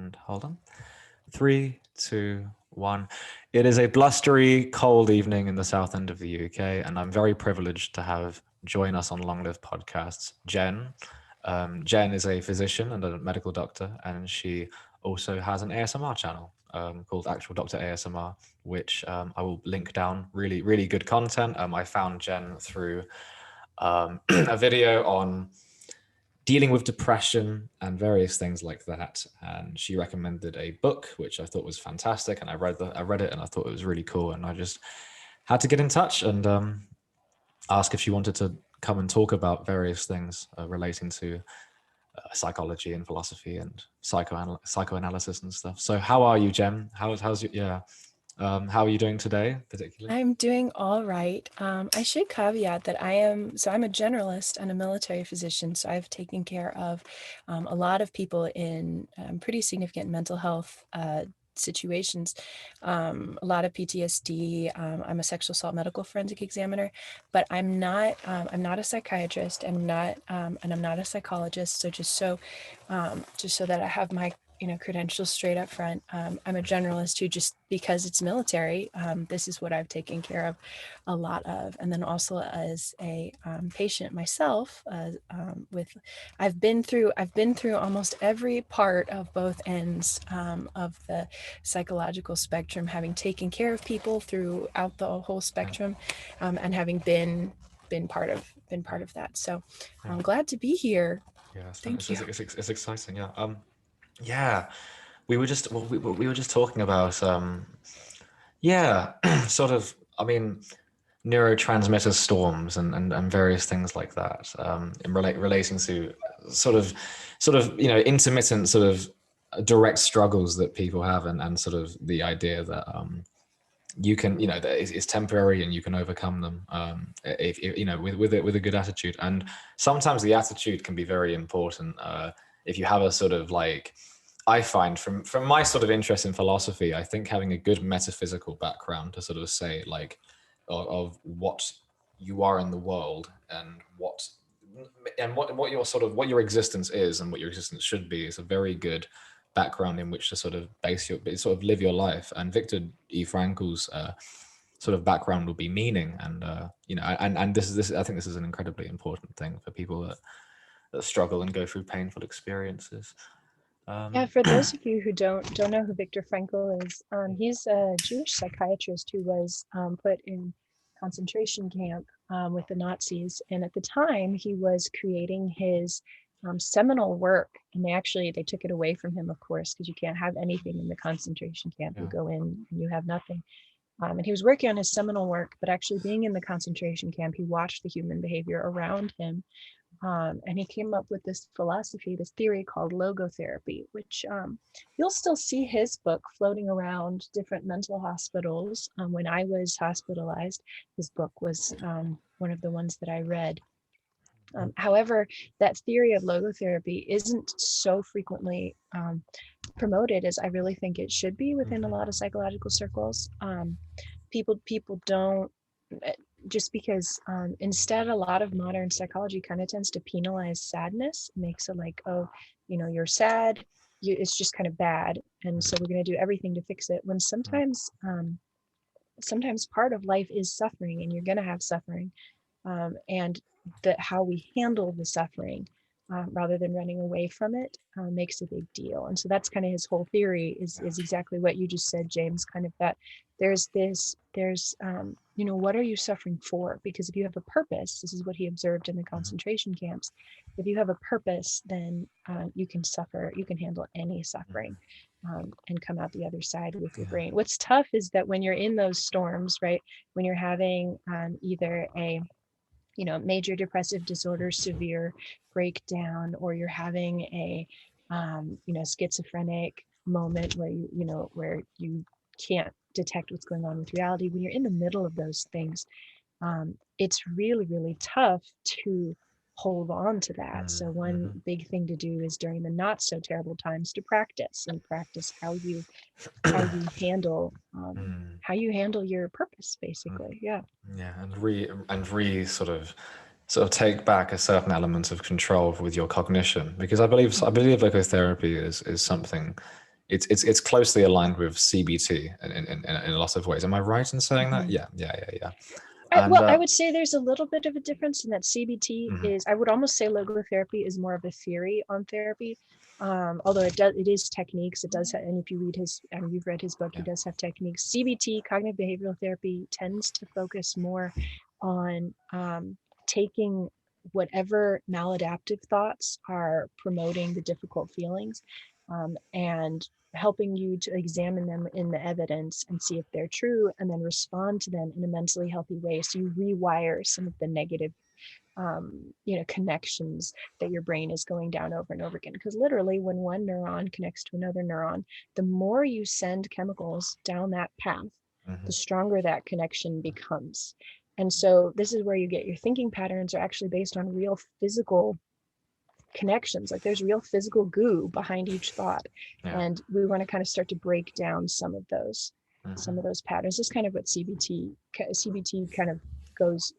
And hold on. 3, 2, 1. It is a blustery, cold evening in the south end of the UK, and I'm very privileged to have join us on Long Live Podcasts, Jen. Jen is a physician and a medical doctor, and she also has an ASMR channel called ActualDoctorASMR, which I will link down. Really, really good content. I found Jen through a video on dealing with depression and various things like that, and she recommended a book which I thought was fantastic, and I read it and I thought it was really cool, and I just had to get in touch and ask if she wanted to come and talk about various things relating to psychology and philosophy and psychoanalysis and stuff. So how are you, Jen? How's you? How are you doing today, particularly? I'm doing all right. I should caveat that I'm a generalist and a military physician, so I've taken care of a lot of people in pretty significant mental health situations, a lot of PTSD. I'm a sexual assault medical forensic examiner, but I'm not a psychiatrist. I'm not a psychologist. So just so that I have my credentials straight up front. I'm a generalist who, just because it's military, this is what I've taken care of a lot of. And then also as a patient myself, I've been through almost every part of both ends of the psychological spectrum, having taken care of people throughout the whole spectrum, and having been part of that. So I'm glad to be here. Yeah, Thank you. It's exciting. Yeah. Yeah, we were just talking about sort of, I mean, neurotransmitter storms and various things like that, in relating to sort of intermittent sort of direct struggles that people have, and sort of the idea that you can, that it's temporary and you can overcome them if with a good attitude. And sometimes the attitude can be very important. If you have a sort of I find from my sort of interest in philosophy, I think having a good metaphysical background to sort of say of what you are in the world and what your existence is and what your existence should be is a very good background in which to sort of live your life. And Viktor Frankl's sort of background will be meaning, and and this I think this is an incredibly important thing for people that struggle and go through painful experiences. Yeah, for those of you who don't know who Viktor Frankl is, he's a Jewish psychiatrist who was put in concentration camp with the Nazis, and at the time he was creating his seminal work, and they took it away from him, of course, because you can't have anything in the concentration camp. You go in and you have nothing. And he was working on his seminal work, but actually being in the concentration camp, he watched the human behavior around him. And he came up with this philosophy, this theory called Logotherapy, which you'll still see his book floating around different mental hospitals. When I was hospitalized, his book was one of the ones that I read. However, that theory of logotherapy isn't so frequently promoted as I really think it should be within a lot of psychological circles. People don't, just because instead a lot of modern psychology kind of tends to penalize sadness, makes it like, oh, you're sad, it's just kind of bad, and so we're going to do everything to fix it, when sometimes part of life is suffering, and you're going to have suffering, and that how we handle the suffering rather than running away from it makes a big deal. And so that's kind of his whole theory is exactly what you just said, James, kind of that there's what are you suffering for? Because if you have a purpose, this is what he observed in the concentration camps, if you have a purpose, then you can handle any suffering and come out the other side with your brain. What's tough is that when you're in those storms, right, when you're having either a major depressive disorder, severe breakdown, or you're having a schizophrenic moment where you can't detect what's going on with reality. When you're in the middle of those things, it's really, really tough to hold on to that. So one big thing to do is during the not so terrible times to practice how you handle your purpose, basically. And sort of take back a certain element of control with your cognition, because I believe logotherapy is something it's closely aligned with CBT in a lot of ways. Am I right in saying that? Yeah. And Well, I would say there's a little bit of a difference in that CBT mhm. is, I would almost say logotherapy is more of a theory on therapy. Although it is techniques, it does have, and if you read his, and you've read his book, he does have techniques. CBT, cognitive behavioral therapy, tends to focus more on taking whatever maladaptive thoughts are promoting the difficult feelings, and helping you to examine them in the evidence and see if they're true, and then respond to them in a mentally healthy way. So you rewire some of the negative connections that your brain is going down over and over again. Because literally, when one neuron connects to another neuron, the more you send chemicals down that path, the stronger that connection becomes. And so this is where you get your thinking patterns are actually based on real physical connections. Like there's real physical goo behind each thought. And we want to kind of start to break down some of those patterns. This is kind of what CBT kind of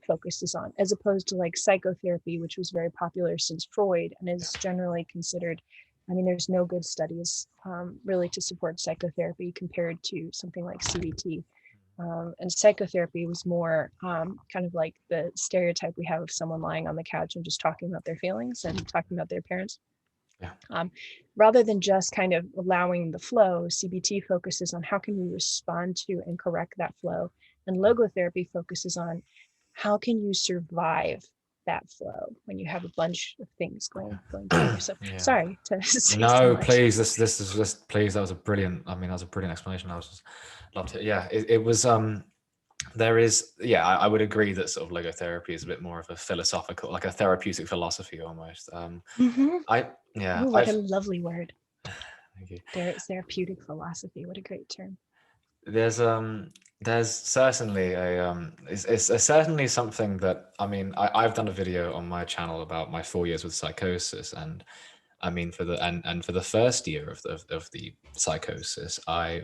focuses on, as opposed to like psychotherapy, which was very popular since Freud and is generally considered, I mean, there's no good studies really to support psychotherapy compared to something like CBT. And psychotherapy was more kind of like the stereotype we have of someone lying on the couch and just talking about their feelings and talking about their parents. Rather than just kind of allowing the flow, CBT focuses on how can we respond to and correct that flow. And logotherapy focuses on how can you survive that flow when you have a bunch of things going through. So sorry to say no, so much. please, this is just, please, that was a brilliant, I mean, that was a brilliant explanation. I was just loved it. It was there is, I would agree that sort of logotherapy is a bit more of a philosophical, like a therapeutic philosophy almost. What a lovely word. Thank you. Therapeutic philosophy, what a great term. There's certainly it's certainly something that, I mean, I've done a video on my channel about my 4 years with psychosis, and I mean, for the first year of the psychosis, I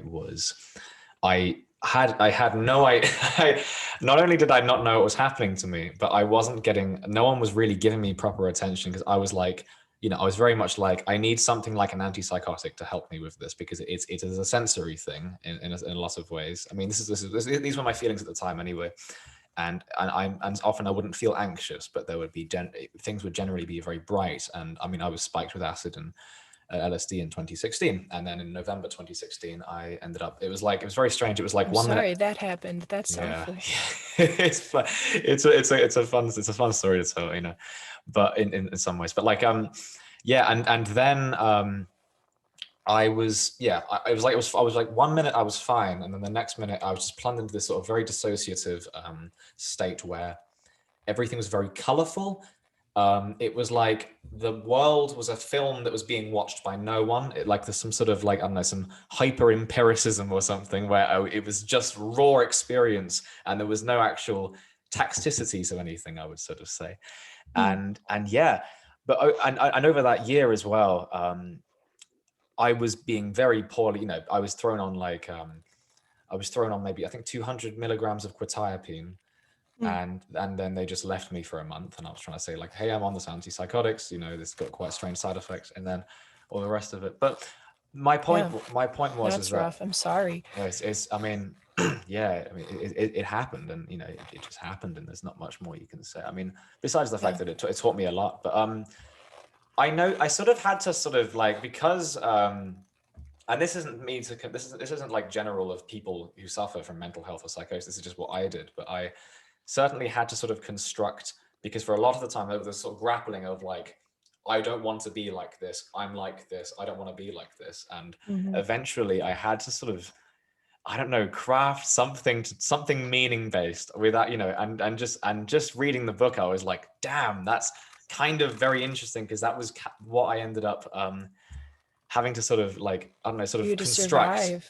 had no idea. Not only did I not know what was happening to me, but I wasn't getting, no one was really giving me proper attention, because I was like, I was very much like, I need something like an antipsychotic to help me with this, because it is a sensory thing in a lot of ways. I mean, these were my feelings at the time anyway. And often I wouldn't feel anxious, but there would be things would generally be very bright. And I mean, I was spiked with acid and LSD in 2016, and then in November 2016, I ended up. It was very strange. It was like one minute. Sorry that happened. That's awful. It's a fun story to tell, but in some ways. But like and then I was I was like 1 minute I was fine, and then the next minute I was just plunged into this sort of very dissociative state where everything was very colorful. It was like the world was a film that was being watched by no one. There's some sort of like, I don't know, some hyper empiricism or something, where it was just raw experience and there was no actual tacticity to anything, I would sort of say. And over that year as well, I was being very poorly, I was thrown on maybe, I think 200 milligrams of quetiapine. And then they just left me for a month, and I was trying to say like, hey, I'm on this antipsychotics, this got quite strange side effects, and then all the rest of it. But my point was, that's rough. I'm sorry. I mean, it happened, and it just happened, and there's not much more you can say. I mean, besides the fact that it taught me a lot. But I know I sort of had to sort of like, because and this isn't like general of people who suffer from mental health or psychosis. This is just what I did. But I certainly had to sort of construct, because for a lot of the time there was sort of grappling of like, I don't want to be like this. I'm like this. I don't want to be like this. And eventually I had to sort of, I don't know, craft something meaning based without, and just reading the book, I was like, damn, that's kind of very interesting, because that was what I ended up having to sort of like, I don't know, sort of construct. Survive.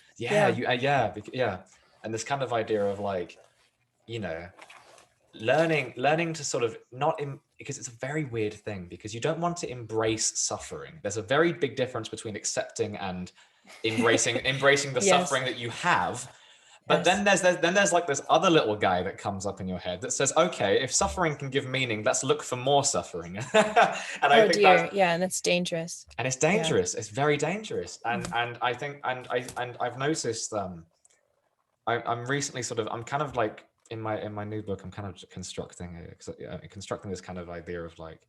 And this kind of idea of like, learning to sort of because it's a very weird thing, because you don't want to embrace suffering. There's a very big difference between accepting and embracing the suffering that you have. But Yes. then there's like this other little guy that comes up in your head that says, okay, if suffering can give meaning, let's look for more suffering. And I Oh think dear. Yeah, and it's dangerous. and it's Yeah. dangerous. It's very dangerous. Mhm. And I think and I've noticed I'm recently I'm kind of like in my new book, I'm kind of constructing this kind of idea of like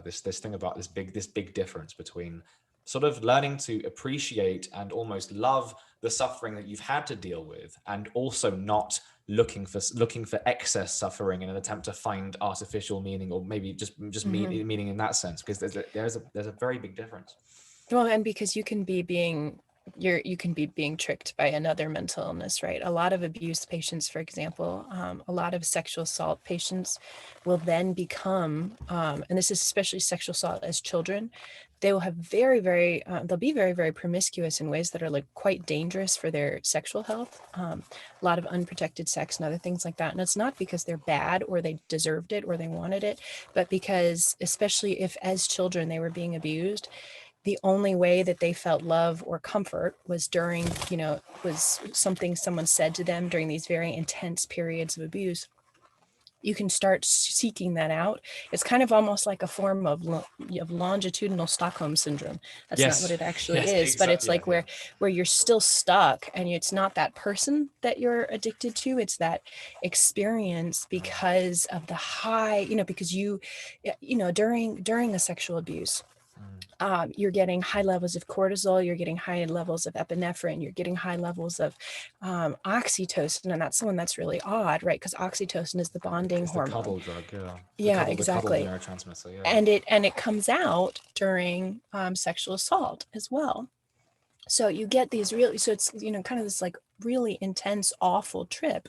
this thing about this big difference between sort of learning to appreciate and almost love the suffering that you've had to deal with, and also not looking for excess suffering in an attempt to find artificial meaning, or maybe just meaning in that sense, because there's a very big difference. Well, and because you can be being tricked by another mental illness, right? A lot of abuse patients, for example, a lot of sexual assault patients will then become, and this is especially sexual assault as children, they will have they'll be very, very promiscuous in ways that are like quite dangerous for their sexual health. A lot of unprotected sex and other things like that. And it's not because they're bad or they deserved it or they wanted it, but because, especially if as children they were being abused, the only way that they felt love or comfort was during, was something someone said to them during these very intense periods of abuse. You can start seeking that out. It's kind of almost like a form of longitudinal Stockholm syndrome. That's not what Yes, it actually yes, is, but it's exactly. like where you're still stuck, and it's not that person that you're addicted to. It's that experience because of the high, because during a sexual abuse, you're getting high levels of cortisol, you're getting high levels of epinephrine, you're getting high levels of oxytocin. And that's the one that's really odd, right? Because oxytocin is the bonding It's the hormone. cuddle drug, yeah. Yeah, The cuddle exactly. neurotransmitter, yeah. And it comes out during sexual assault as well. So you get these really, so it's, kind of this like really intense, awful trip.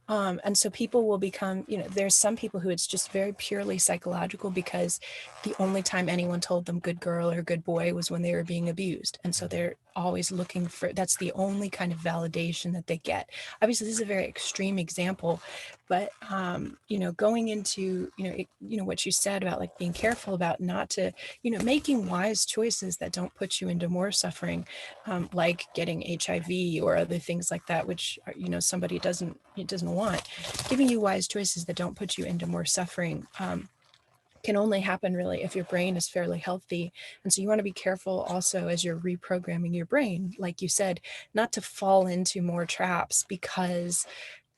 And so people will become, there's some people who it's just very purely psychological, because the only time anyone told them good girl or good boy was when they were being abused. And so they're always looking for, that's the only kind of validation that they get. Obviously, this is a very extreme example, but, going into, what you said about like being careful about not to, making wise choices that don't put you into more suffering, like getting HIV or other things like that, which, somebody doesn't want. Giving you wise choices that don't put you into more suffering can only happen really if your brain is fairly healthy. And so you want to be careful also as you're reprogramming your brain, like you said, not to fall into more traps because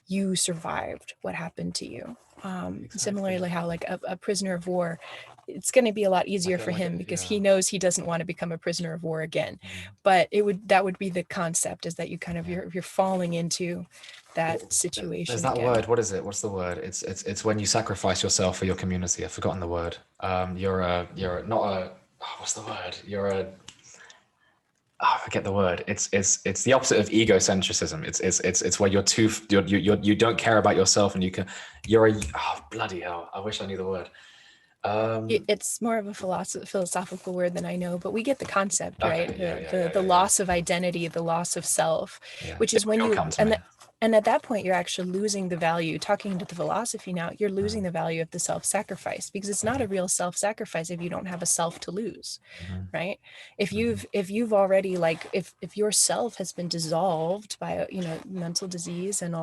you survived what happened to you. Exactly. Similarly, how like a prisoner of war, it's going to be a lot easier for him because he knows he doesn't want to become a prisoner of war again. But that would be the concept, is that you kind of you're falling into that situation. There's that word. What is it? What's the word? It's when you sacrifice yourself for your community. I've forgotten the word. You're not a. Oh, what's the word? I forget the word. It's the opposite of egocentrism. It's where you don't care about yourself, and bloody hell. I wish I knew the word. It's more of a philosophical word than I know, but we get the concept, right? Okay, The loss of identity, the loss of self, which is when you and at that point you're actually losing the value. Talking to the philosophy now, you're losing the value of the self-sacrifice, because it's not a real self-sacrifice if you don't have a self to lose, right? If you've already, like, if your self has been dissolved by mental disease and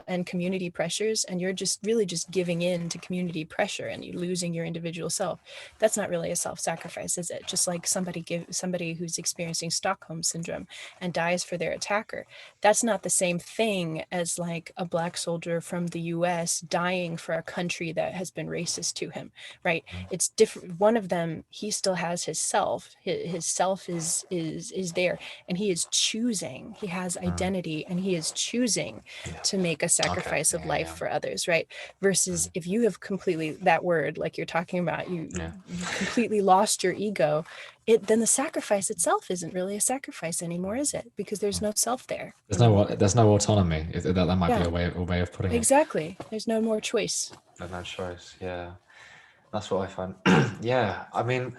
and community pressures, and you're just really just giving in to community pressure and you losing your individual self, that's not really a self-sacrifice, is it? Just like somebody who's experiencing Stockholm syndrome and dies for their attacker, that's not the same thing as like a Black soldier from the US dying for a country that has been racist to him, right? It's different. One of them, he still has his self. His self is there, and he is choosing. He has identity, and he is choosing to make a sacrifice of life for others, right? Versus if you have completely, that word like you're talking about, you completely lost your ego, then the sacrifice itself isn't really a sacrifice anymore, is it? Because there's no self there. There's no autonomy. That might be a way of putting it. Exactly. There's no more choice. There's no choice. Yeah, that's what I find. Yeah, I mean,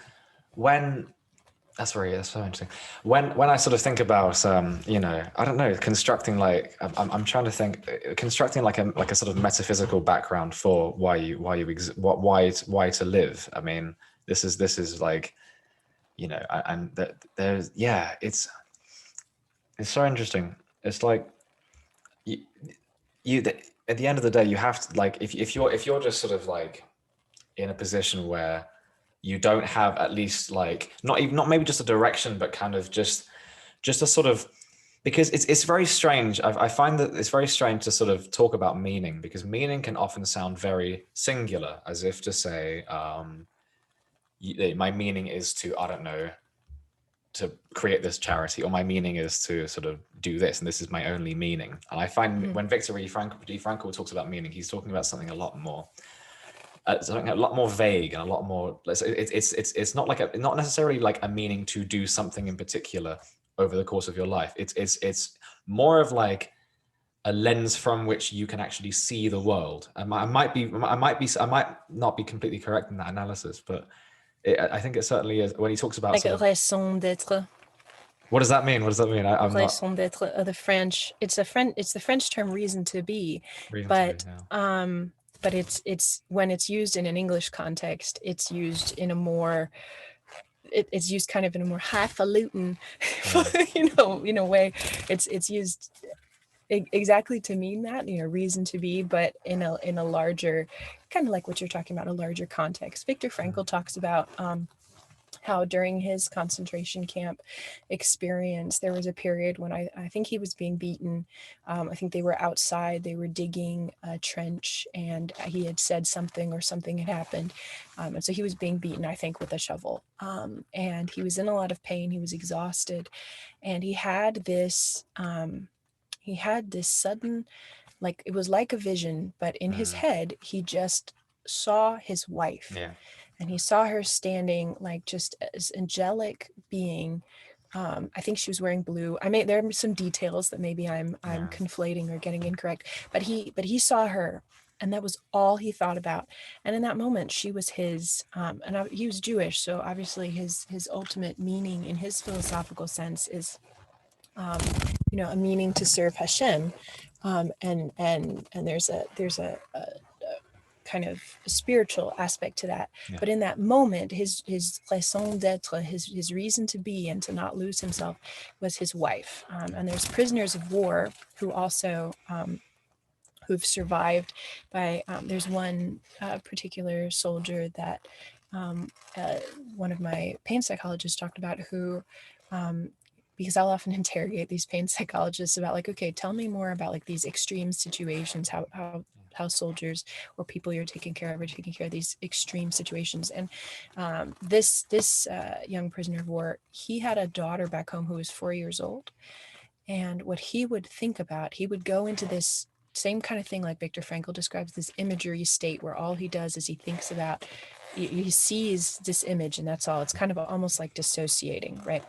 that's so interesting. When I sort of think about I don't know, constructing like I'm trying to think, constructing like a sort of metaphysical background for why to live. I mean, this is like, and there's it's so interesting. It's like you, at the end of the day, you have to, like, if you're just sort of like in a position where you don't have at least like not maybe just a direction, but kind of just a sort of, because it's very strange. I find that it's very strange to sort of talk about meaning, because meaning can often sound very singular, as if to say, my meaning is to, I don't know, to create this charity, or my meaning is to sort of do this, and this is my only meaning. And I find when Viktor Frankl talks about meaning, he's talking about something a lot more vague and a lot more. It's not like not necessarily like a meaning to do something in particular over the course of your life. It's more of like a lens from which you can actually see the world. I might not be completely correct in that analysis, but I think it certainly is when he talks about Like sort of, raison d'être. what does that mean? What does that mean? I'm not. Raison d'être of the French. It's the French term reason to be, Reason to be, but yeah. but it's when it's used in an English context, it's used in a more it's used kind of in a more highfalutin, way. It's used exactly to mean that, reason to be, but in a larger, kind of like what you're talking about, a larger context. Viktor Frankl talks about how during his concentration camp experience, there was a period when I think he was being beaten. I think they were outside, they were digging a trench, and he had said something, or something had happened. And so he was being beaten, I think, with a shovel. And he was in a lot of pain, he was exhausted. And he had this sudden, like, it was like a vision, but in his head, he just saw his wife. Yeah. And he saw her standing, like, just as angelic being. I think she was wearing blue. There are some details that maybe I'm conflating or getting incorrect, but he saw her, and that was all he thought about. And in that moment, she was his. He was Jewish, so obviously his ultimate meaning in his philosophical sense is, a meaning to serve Hashem, and there's a kind of spiritual aspect to that. Yeah. But in that moment, his raison d'être, his reason to be and to not lose himself, was his wife. And there's prisoners of war who also who've survived by. There's one particular soldier that one of my pain psychologists talked about, who. Because I'll often interrogate these pain psychologists about, like, okay, tell me more about, like, these extreme situations, how soldiers or people you're taking care of are taking care of these extreme situations. And this young prisoner of war, he had a daughter back home who was 4 years old. And what he would think about, he would go into this same kind of thing, like Viktor Frankl describes, this imagery state where all he does is he thinks about, he sees this image, and that's all. It's kind of almost like dissociating, right?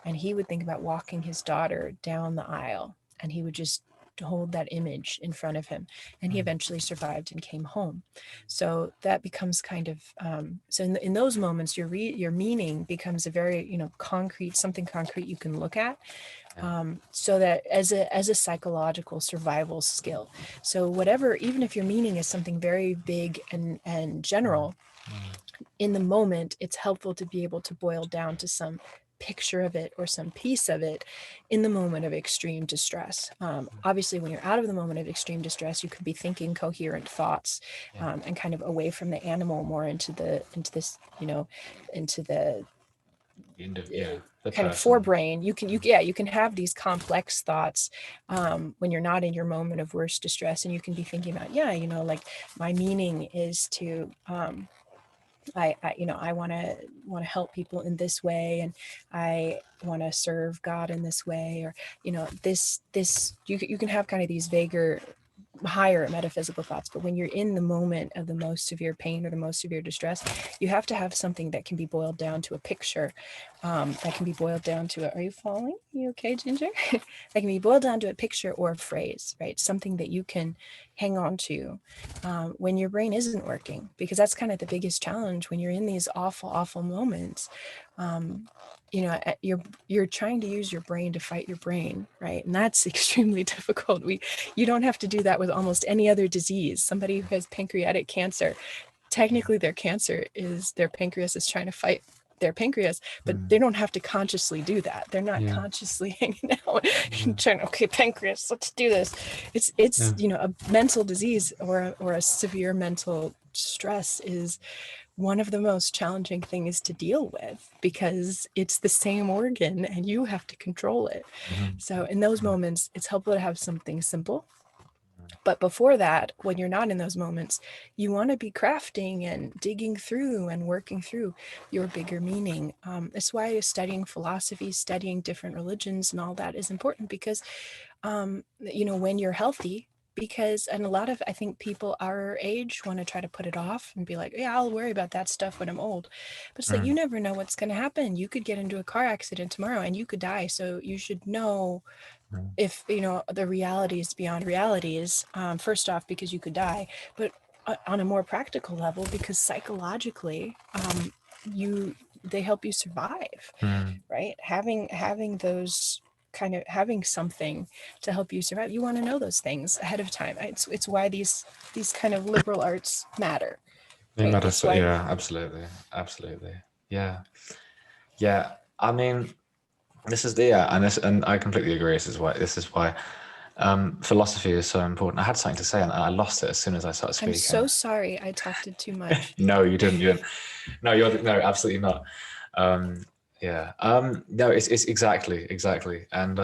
And he would think about walking his daughter down the aisle, and he would just hold that image in front of him. And he eventually survived and came home. So that becomes kind of, so in those moments, your meaning becomes a very, concrete, something concrete you can look at. So that as a psychological survival skill. So whatever, even if your meaning is something very big and general, in the moment, it's helpful to be able to boil down to some picture of it or some piece of it in the moment of extreme distress. Obviously, when you're out of the moment of extreme distress, you could be thinking coherent thoughts, and kind of away from the animal, more into the kind of forebrain. You can have these complex thoughts when you're not in your moment of worst distress, and you can be thinking about, like, my meaning is to I want to help people in this way, and I want to serve God in this way, or this you can have kind of these vaguer, higher metaphysical thoughts. But when you're in the moment of the most severe pain or the most severe distress, you have to have something that can be boiled down to a picture, that can be boiled down to are you falling? You okay, Ginger? That can be boiled down to a picture or a phrase, right? Something that you can hang on to when your brain isn't working, because that's kind of the biggest challenge when you're in these awful moments. You're trying to use your brain to fight your brain, right? And that's extremely difficult. You don't have to do that with almost any other disease. Somebody who has pancreatic cancer, technically their pancreas is trying to fight their pancreas, but they don't have to consciously do that. They're not consciously hanging out and trying, okay, pancreas, let's do this. It's you know, a mental disease or a severe mental stress is one of the most challenging things to deal with, because it's the same organ and you have to control it. So in those moments, it's helpful to have something simple. But before that, when you're not in those moments, you want to be crafting and digging through and working through your bigger meaning. That's why studying philosophy, studying different religions and all that is important, because, you know, when you're healthy, and a lot of, I think, people our age want to try to put it off and be like, yeah, I'll worry about that stuff when I'm old. But it's like, you never know what's going to happen. You could get into a car accident tomorrow and you could die. So you should know, if you know the realities beyond realities, first off, because you could die, but on a more practical level, because psychologically, they help you survive, right? Having those kind of, having something to help you survive, you want to know those things ahead of time. It's why these kind of liberal arts matter. Right? It's why, yeah, absolutely, yeah. I mean, this is the and I completely agree. This is why philosophy is so important. I had something to say and I lost it as soon as I started speaking. I'm so sorry I talked it too much. No, you didn't. No, no, absolutely not. No, it's exactly. And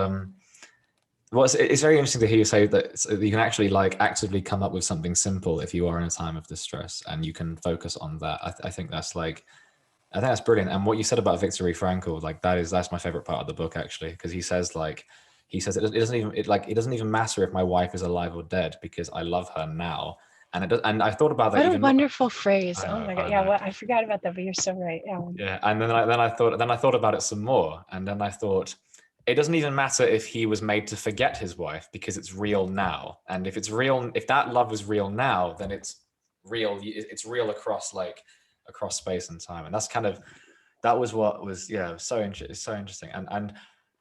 it's very interesting to hear you say that you can actually like actively come up with something simple if you are in a time of distress and you can focus on that. I think that's brilliant. And what you said about Viktor Frankl, like that's my favorite part of the book, actually, because he says it doesn't even matter if my wife is alive or dead, because I love her now. And I thought about that. What a wonderful phrase. Oh my God. Yeah. Well, I forgot about that, but you're so right. Yeah. Yeah. And then I thought about it some more. And then I thought, it doesn't even matter if he was made to forget his wife, because it's real now. And if that love is real now, then it's real across space and time. And that was what was, so interesting. And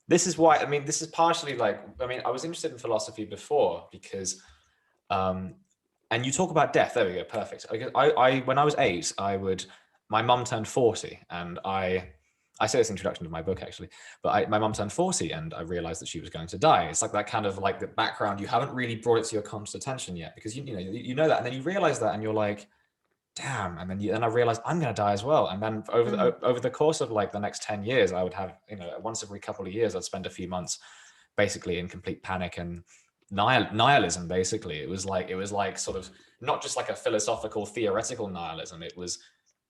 this is why, this is partially I was interested in philosophy before because, and you talk about death. There we go. Perfect. I when I was 8, my mum turned 40, and I say this introduction to my book, actually, but my mum turned 40 and I realized that she was going to die. It's like that kind of like the background. You haven't really brought it to your conscious attention yet, because you know that, and then you realize that and you're like, damn. And then I realized I'm going to die as well. And then over the course of like the next 10 years, I would have, once every couple of years, I'd spend a few months basically in complete panic and nihilism. Basically, it was like sort of not just like a philosophical theoretical nihilism. It was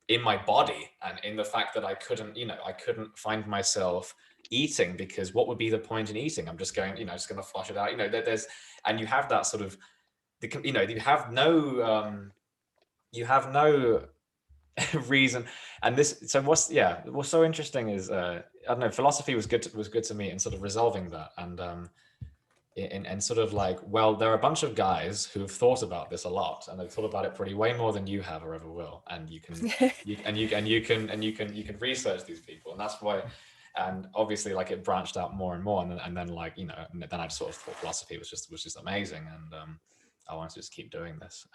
in my body, and in the fact that I couldn't find myself eating, because what would be the point in eating? I'm just going, just going to flush it out. And you have that sort of, you have no reason. And what's so interesting is, I don't know, philosophy was good to me in sort of resolving that. And, and sort of like, well, there are a bunch of guys who've thought about this a lot, and they've thought about it way more than you have or ever will. And you can research these people, and that's why. And obviously, like, it branched out more and more, and then like, then I just sort of thought philosophy was just amazing, and I wanted to just keep doing this.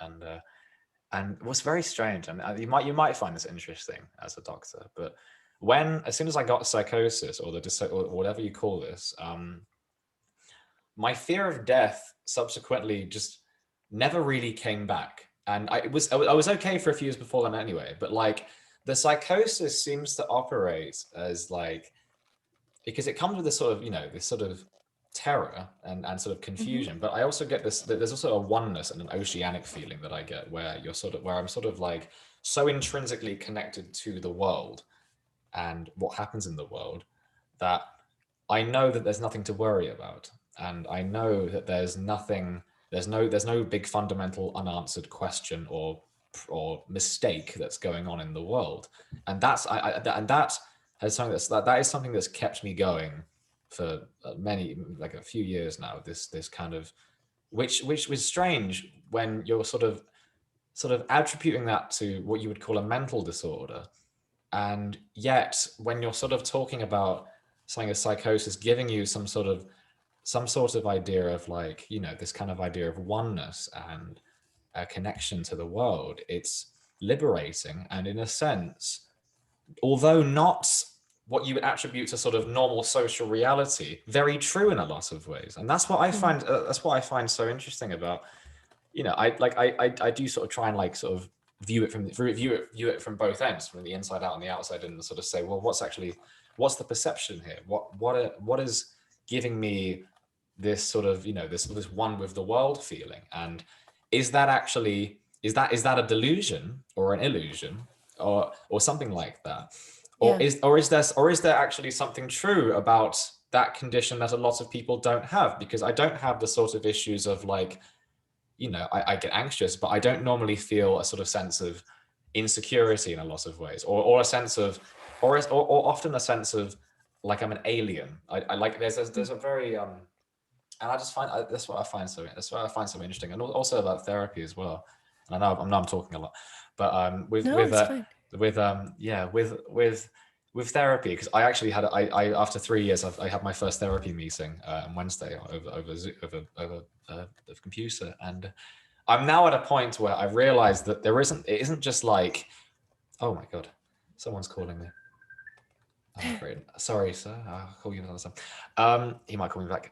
And what's very strange, and you might find this interesting as a doctor, but as soon as I got psychosis or whatever you call this, my fear of death subsequently just never really came back. And I was okay for a few years before then anyway, but like the psychosis seems to operate as like, because it comes with this sort of terror and sort of confusion, but I also get there's also a oneness and an oceanic feeling that I get where I'm sort of like so intrinsically connected to the world and what happens in the world that I know that there's nothing to worry about. And I know that there's no big fundamental unanswered question or mistake that's going on in the world. And that is something that's kept me going for a few years now. This kind of, which was strange when you're sort of attributing that to what you would call a mental disorder. And yet when you're sort of talking about something as psychosis giving you some sort of idea of like, this kind of idea of oneness and a connection to the world, it's liberating. And in a sense, although not what you would attribute to sort of normal social reality, very true in a lot of ways. And that's what I find. That's what I find so interesting about. I do sort of try and like sort of view it from both ends, from the inside out and the outside, and sort of say, well, what's the perception here? What is giving me this sort of this one with the world feeling, and is that a delusion or an illusion or something like that, or Yeah. is there actually something true about that condition that a lot of people don't have? Because I don't have the sort of issues of like, I get anxious, but I don't normally feel a sort of sense of insecurity in a lot of ways, or a sense of, or often a sense of like I'm an alien. I like there's a very and I just find that's what I find so interesting, and also about therapy as well. And I know I'm talking a lot, but No, it's fine. with therapy, because I actually had I after 3 years I had my first therapy meeting on Wednesday over the computer, and I'm now at a point where I realized that it isn't just like, oh my god, someone's calling me. Oh, great. Sorry, sir. I'll call you another time. He might call me back.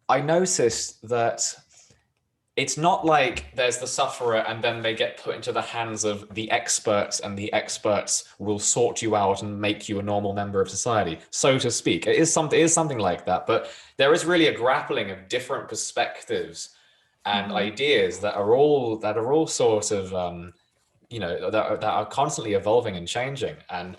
I noticed that it's not like there's the sufferer and then they get put into the hands of the experts and the experts will sort you out and make you a normal member of society, so to speak. It is something like that, but there is really a grappling of different perspectives and ideas that are all sort of that are constantly evolving and changing. And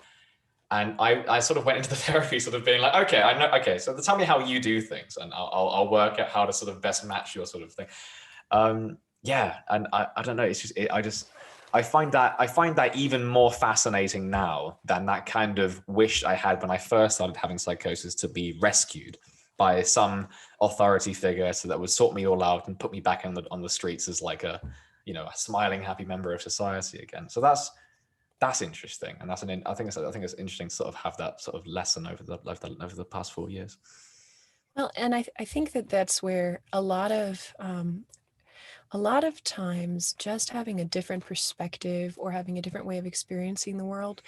I sort of went into the therapy sort of being like, okay, I know, okay, so tell me how you do things, and I'll work out how to sort of best match your sort of thing. Yeah, and I don't know, it's just I find that even more fascinating now than that kind of wish I had when I first started having psychosis, to be rescued by some authority figure so that would sort me all out and put me back on the streets as like a smiling, happy member of society again. So that's interesting, and I think it's interesting to sort of have that sort of lesson over the past 4 years. Well, and I think that that's where a lot of times just having a different perspective or having a different way of experiencing the world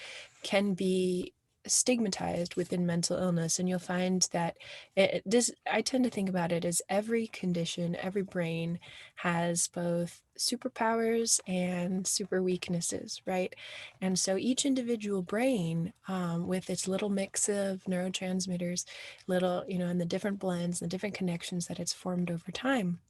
can be stigmatized within mental illness. And you'll find that I tend to think about it as every condition, every brain has both superpowers and super weaknesses, right? And so each individual brain, with its little mix of neurotransmitters, and the different blends and the different connections that it's formed over time,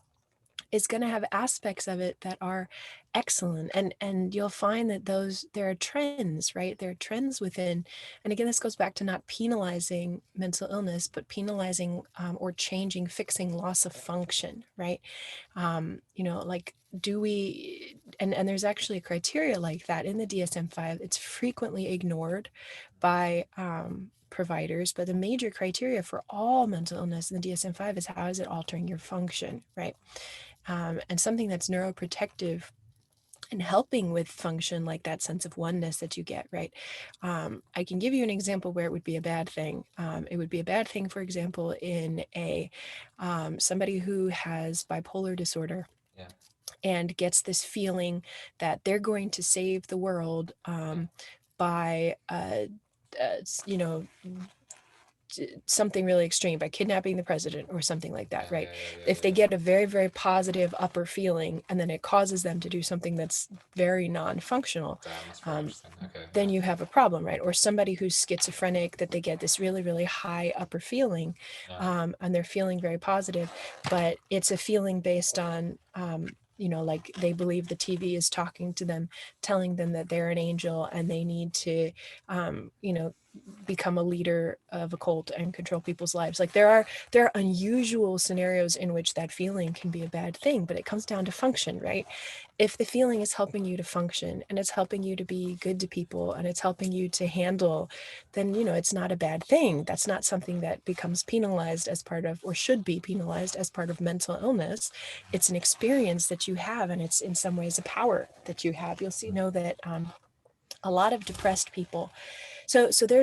is going to have aspects of it that are excellent. And you'll find that there are trends, right? There are trends within, and again, this goes back to not penalizing mental illness, but penalizing or fixing loss of function, right? Like, do we, and there's actually a criteria like that in the DSM-5. It's frequently ignored by providers, but the major criteria for all mental illness in the DSM-5 is, how is it altering your function, right? And something that's neuroprotective and helping with function, like that sense of oneness that you get, right? I can give you an example where it would be a bad thing. It would be a bad thing, for example, in somebody who has bipolar disorder. Yeah. And gets this feeling that they're going to save the world by something really extreme, by kidnapping the president or something like that, right? If they get a very, very positive upper feeling and then it causes them to do something that's very non-functional, then you have a problem, right? Or somebody who's schizophrenic, that they get this really, really high upper feeling, and they're feeling very positive, but it's a feeling based on like they believe the TV is talking to them, telling them that they're an angel and they need to become a leader of a cult and control people's lives. Like, there are unusual scenarios in which that feeling can be a bad thing, but it comes down to function, right? If the feeling is helping you to function and it's helping you to be good to people and it's helping you to handle, then it's not a bad thing. That's not something that becomes penalized as part of, or should be penalized as part of, mental illness. It's an experience that you have, and it's in some ways a power that you have. You'll see that a lot of depressed people. So there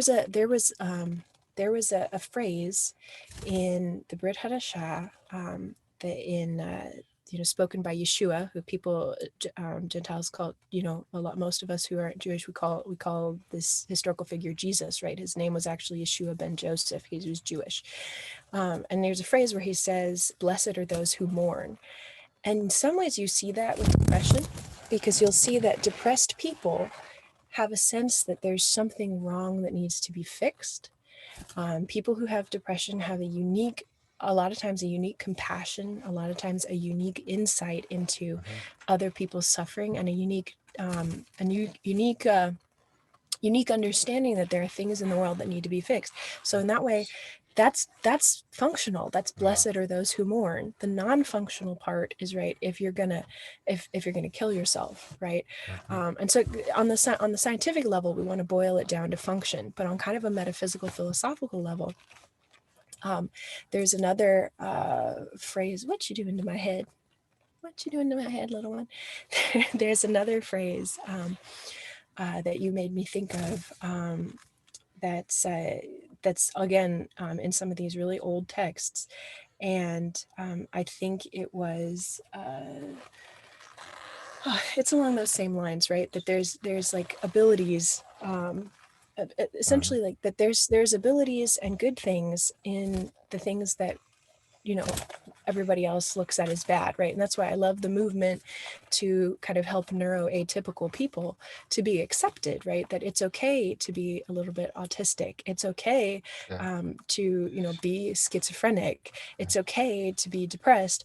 was a phrase in the Brit Hadashah, in spoken by Yeshua, who people, Gentiles call, most of us who aren't Jewish, we call this historical figure Jesus, right? His name was actually Yeshua ben Joseph. He was Jewish. And there's a phrase where he says, "Blessed are those who mourn." And in some ways you see that with depression, because you'll see that depressed people have a sense that there's something wrong that needs to be fixed. People who have depression have a lot of times a unique compassion, a lot of times a unique insight into other people's suffering, and a unique understanding that there are things in the world that need to be fixed. So in that way, that's functional. That's blessed are those who mourn. The non-functional part is, right, if you're gonna kill yourself, right? And so on the scientific level, we want to boil it down to function, but on kind of a metaphysical, philosophical level, there's another phrase. What you doing to my head? What you doing to my head, little one? There's another phrase that you made me think of. That's again in some of these really old texts, and I think it was it's along those same lines, right? That there's like abilities, essentially, like that there's abilities and good things in the things that everybody else looks at as bad, right? And that's why I love the movement to kind of help neuroatypical people to be accepted, right? That it's okay to be a little bit autistic. It's okay to be schizophrenic. It's okay to be depressed.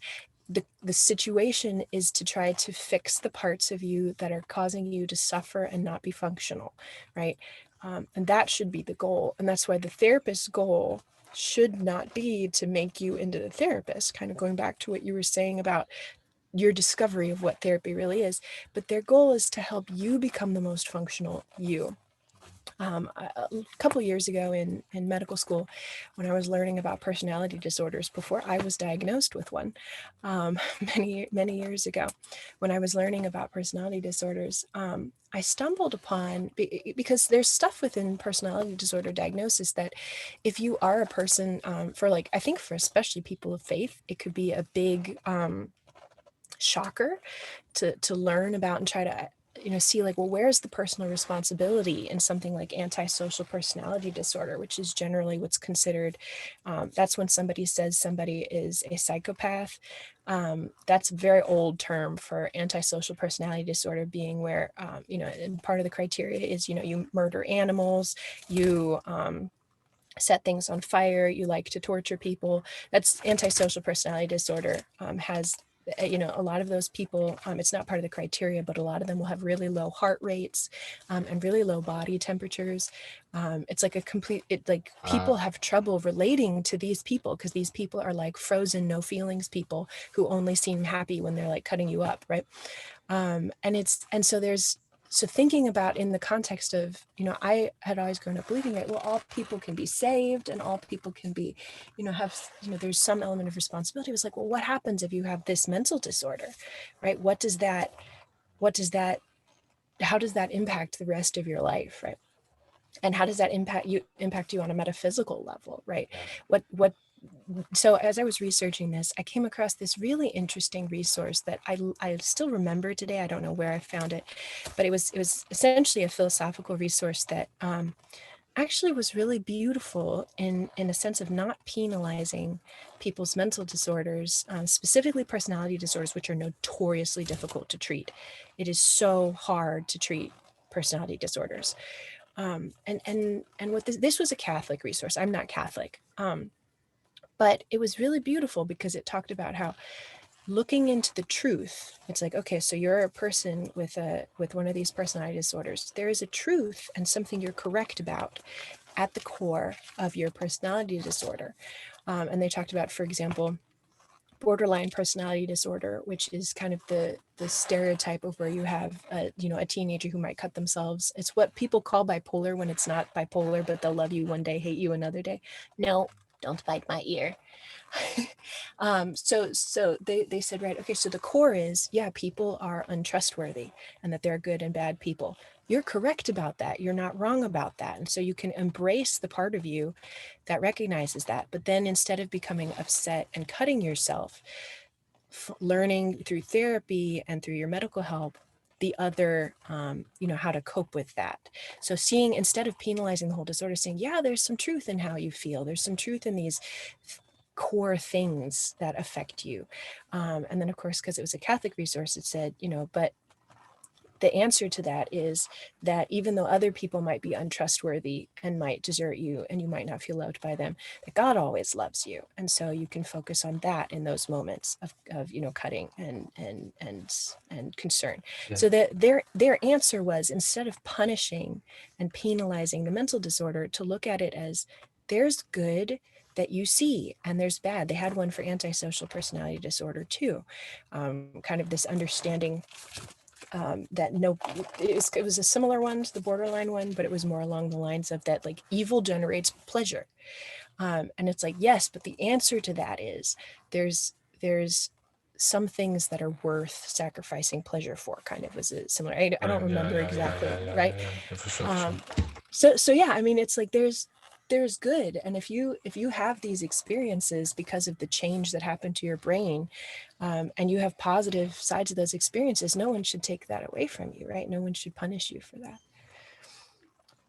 The situation is to try to fix the parts of you that are causing you to suffer and not be functional, right? And that should be the goal. And that's why the therapist's goal should not be to make you into the therapist, kind of going back to what you were saying about your discovery of what therapy really is. But their goal is to help you become the most functional you. A couple years ago in medical school, when I was learning about personality disorders before I was diagnosed with one, many years ago, when I was learning about personality disorders, I stumbled upon, because there's stuff within personality disorder diagnosis that if you are a person, I think for especially people of faith, it could be a big shocker to learn about and try to see, like, well, where's the personal responsibility in something like antisocial personality disorder, which is generally what's considered, that's when somebody says somebody is a psychopath. That's a very old term for antisocial personality disorder, being where, and part of the criteria is, you murder animals, you set things on fire, you like to torture people. That's antisocial personality disorder. Has a lot of those people, it's not part of the criteria, but a lot of them will have really low heart rates and really low body temperatures. It's like people have trouble relating to these people, because these people are like frozen, no feelings people who only seem happy when they're like cutting you up, right? So thinking about in the context of, I had always grown up believing, right, well, all people can be saved and all people can be, there's some element of responsibility. It was like, well, what happens if you have this mental disorder, right? How does that impact the rest of your life, right? And how does that impact you on a metaphysical level, right? So as I was researching this, I came across this really interesting resource that I still remember today. I don't know where I found it, but it was essentially a philosophical resource that actually was really beautiful in a sense of not penalizing people's mental disorders, specifically personality disorders, which are notoriously difficult to treat. It is so hard to treat personality disorders. And what this was a Catholic resource. I'm not Catholic. But it was really beautiful because it talked about how looking into the truth, it's like, okay, so you're a person with one of these personality disorders. There is a truth and something you're correct about at the core of your personality disorder. And they talked about, for example, borderline personality disorder, which is kind of the stereotype of where you have a teenager who might cut themselves. It's what people call bipolar when it's not bipolar, but they'll love you one day, hate you another day. No, don't bite my ear. So they said, right, okay, so the core is, yeah, people are untrustworthy and that there are good and bad people. You're correct about that. You're not wrong about that. And so you can embrace the part of you that recognizes that. But then instead of becoming upset and cutting yourself, learning through therapy and through your medical help the other, how to cope with that. So seeing, instead of penalizing the whole disorder, saying, yeah, there's some truth in how you feel. There's some truth in these core things that affect you. And then, of course, because it was a Catholic resource, it said, but the answer to that is that even though other people might be untrustworthy and might desert you and you might not feel loved by them, that God always loves you. And so you can focus on that in those moments of cutting and concern. Yeah. So that their answer was, instead of punishing and penalizing the mental disorder, to look at it as, there's good that you see and there's bad. They had one for antisocial personality disorder too. Kind of this understanding that it was a similar one to the borderline one, but it was more along the lines of that, like, evil generates pleasure. And it's like, yes, but the answer to that is there's some things that are worth sacrificing pleasure for, kind of was a similar, I don't remember exactly, right? For sure. So yeah, I mean, it's like there's good, and if you have these experiences because of the change that happened to your brain, and you have positive sides of those experiences, no one should take that away from you, right? No one should punish you for that,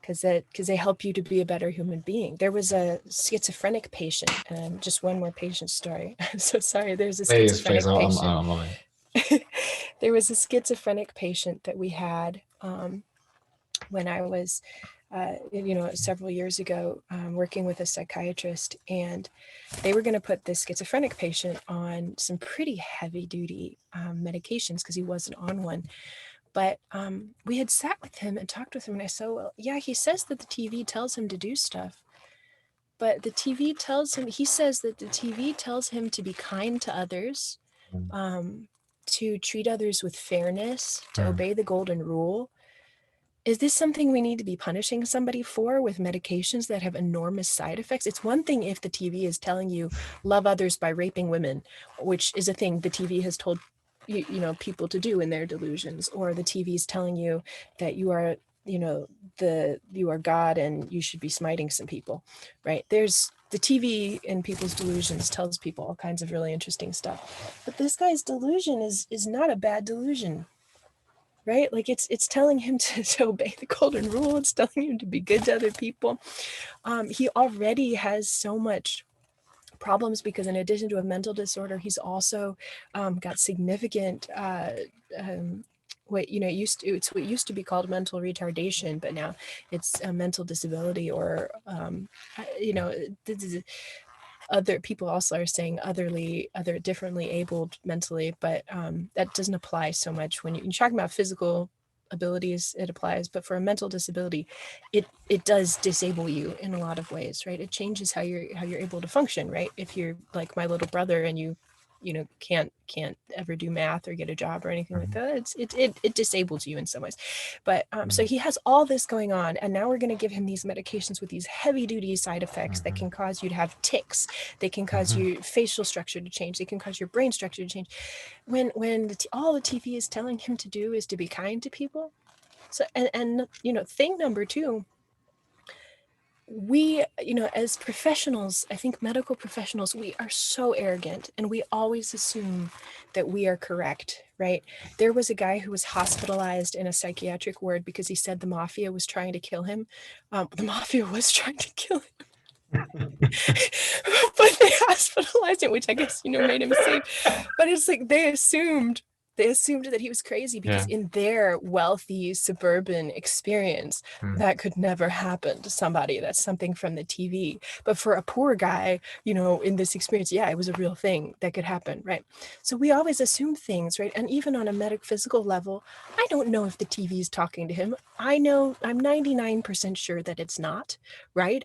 because they help you to be a better human being. There was a schizophrenic patient, and just one more patient story. I'm so sorry. There's a schizophrenic patient. I'm loving it. There was a schizophrenic patient that we had when I was several years ago, working with a psychiatrist, and they were going to put this schizophrenic patient on some pretty heavy duty medications because he wasn't on one. But we had sat with him and talked with him, and I said, well, yeah, he says that the TV tells him to do stuff, but the TV tells him, he says that the TV tells him to be kind to others, to treat others with fairness, to obey the golden rule. Is this something we need to be punishing somebody for with medications that have enormous side effects? It's one thing if the TV is telling you love others by raping women, which is a thing the TV has told people to do in their delusions, or the TV is telling you that you are you are God and you should be smiting some people, right? There's the TV in people's delusions tells people all kinds of really interesting stuff, but this guy's delusion is not a bad delusion. Right? Like it's telling him to obey the golden rule. It's telling him to be good to other people. He already has so much problems because in addition to a mental disorder, he's also got significant what used to be called mental retardation, but now it's a mental disability, or other people also are saying other differently abled mentally, but that doesn't apply so much when you're talking about physical abilities. It applies, but for a mental disability, it does disable you in a lot of ways, right? It changes how you're able to function, right? If you're like my little brother and you can't ever do math or get a job or anything like that, it disables you in some ways. But so he has all this going on, and now we're going to give him these medications with these heavy duty side effects that can cause you to have tics. They can cause your facial structure to change. They can cause your brain structure to change, when all the TV is telling him to do is to be kind to people. So and thing number two, we, as professionals, I think medical professionals, we are so arrogant and we always assume that we are correct, right? There was a guy who was hospitalized in a psychiatric ward because he said the mafia was trying to kill him. The mafia was trying to kill him. But they hospitalized him, which I guess, made him safe. But it's like they assumed that he was crazy because in their wealthy suburban experience, that could never happen to somebody. That's something from the TV. But for a poor guy, in this experience, yeah, it was a real thing that could happen, right? So we always assume things, right? And even on a metaphysical level, I don't know if the TV is talking to him. I know I'm 99% sure that it's not, right?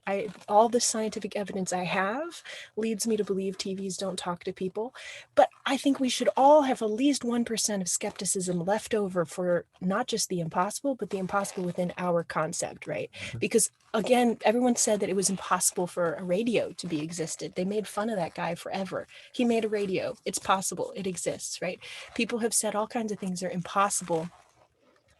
All the scientific evidence I have leads me to believe TVs don't talk to people. But I think we should all have at least 1% of skepticism left over for not just the impossible, but the impossible within our concept, right? Because again, everyone said that it was impossible for a radio to be existed. They made fun of that guy forever. He made a radio. It's possible. It exists, right? People have said all kinds of things are impossible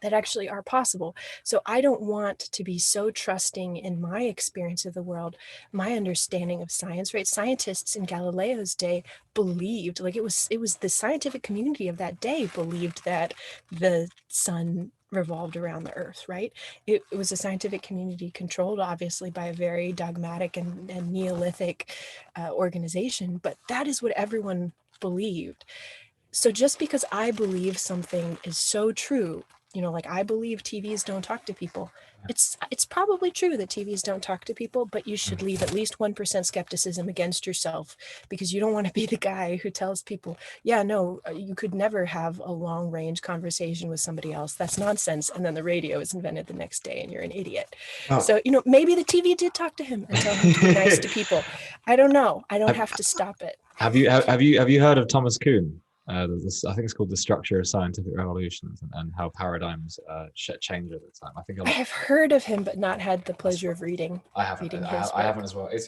that actually are possible. So I don't want to be so trusting in my experience of the world, my understanding of science, right? Scientists in Galileo's day believed, like it was the scientific community of that day believed that the sun revolved around the earth, right? It was a scientific community controlled obviously by a very dogmatic and Neolithic organization, but that is what everyone believed. So just because I believe something is so true, you know, like I believe TVs don't talk to people. It's probably true that TVs don't talk to people, but you should leave at least 1% skepticism against yourself, because you don't want to be the guy who tells people, yeah, no, you could never have a long range conversation with somebody else. That's nonsense. And then the radio is invented the next day and you're an idiot. Oh. So, you know, maybe the TV did talk to him and tell him to be nice to people. I don't know. I don't have to stop it. Have you heard of Thomas Kuhn? I think it's called The Structure of Scientific Revolutions, and how paradigms change over time. I have heard of him, but not had the pleasure of reading. I haven't as well. It's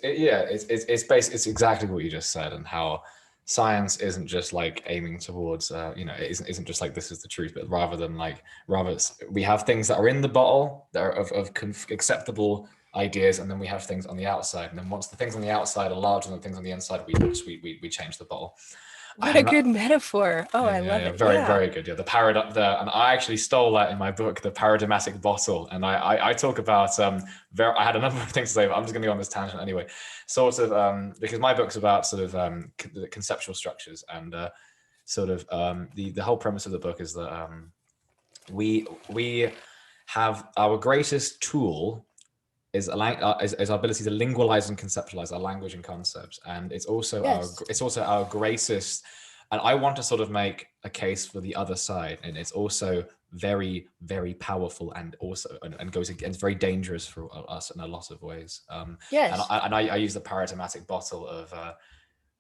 exactly what you just said, and how science isn't just like aiming towards, it isn't just like this is the truth, but rather we have things that are in the bottle that are of acceptable ideas, and then we have things on the outside, and then once the things on the outside are larger than the things on the inside, we change the bottle. What a good metaphor. Oh, I love it. Very good. Yeah, and I actually stole that in my book, The Paradigmatic Bottle. And I talk about, I had a number of things to say, but I'm just going to go on this tangent anyway. Sort of, because my book's about sort of the conceptual structures, and the whole premise of the book is that we have our greatest tool is our ability to lingualize and conceptualize our language and concepts, and it's also our greatest. And I want to sort of make a case for the other side, and it's also very, very powerful, and also and goes against, very dangerous for us in a lot of ways. And I use the paradigmatic bottle of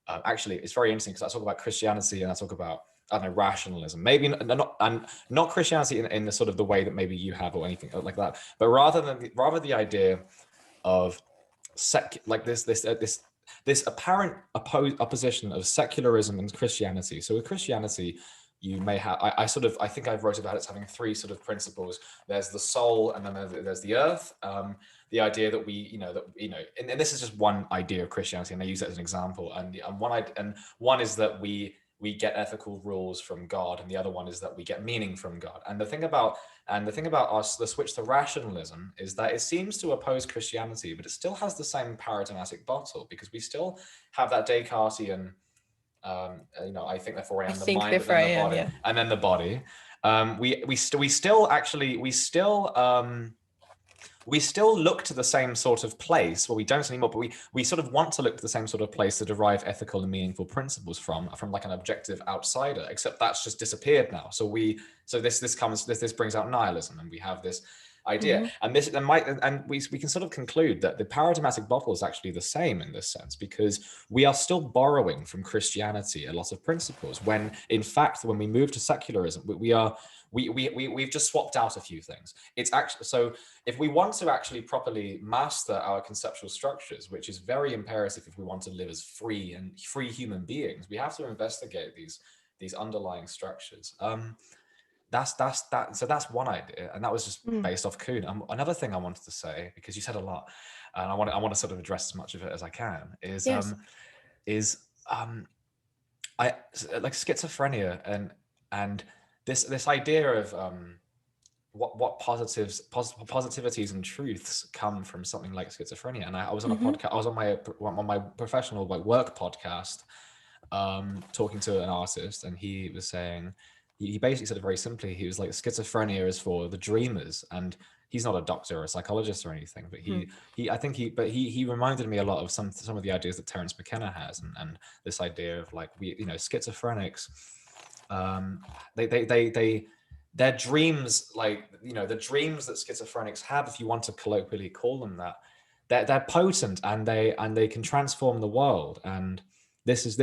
actually, it's very interesting because I talk about Christianity and I talk about, I don't know, rationalism, maybe not Christianity in the sort of the way that maybe you have or anything like that, but rather the idea of this apparent opposition of secularism and Christianity. So with Christianity, you may have, I think I've wrote about it as having three sort of principles. There's the soul, and then there's the earth. The idea that and this is just one idea of Christianity, and I use that as an example. And one is that we get ethical rules from God, and the other one is that we get meaning from God. And the thing about the switch to rationalism is that it seems to oppose Christianity, but it still has the same paradigmatic bottle, because we still have that Descartesian, I think therefore I am the mind, and then the body, and then the body. We still look to the same sort of place. Well, we don't anymore, but we sort of want to look to the same sort of place to derive ethical and meaningful principles from like an objective outsider, except that's just disappeared now. So this brings out nihilism, and we have this idea, and we can sort of conclude that the paradigmatic bottle is actually the same in this sense, because we are still borrowing from Christianity a lot of principles, when in fact, when we move to secularism, we've just swapped out a few things. It's actually, so if we want to actually properly master our conceptual structures, which is very imperative if we want to live as free human beings, we have to investigate these underlying structures. So that's one idea, and that was just based off Kuhn. Another thing I wanted to say, because you said a lot, and I want to sort of address as much of it as I can, is I like schizophrenia and this idea of what positivities and truths come from something like schizophrenia. And I was on a podcast, I was on my professional work podcast, talking to an artist, and he was saying, he basically said it very simply. He was like, schizophrenia is for the dreamers, and he's not a doctor or a psychologist or anything, but he reminded me a lot of some of the ideas that Terence McKenna has, and this idea of like, schizophrenics, their dreams, like, the dreams that schizophrenics have, if you want to colloquially call them that, they're potent, and they can transform the world. And this is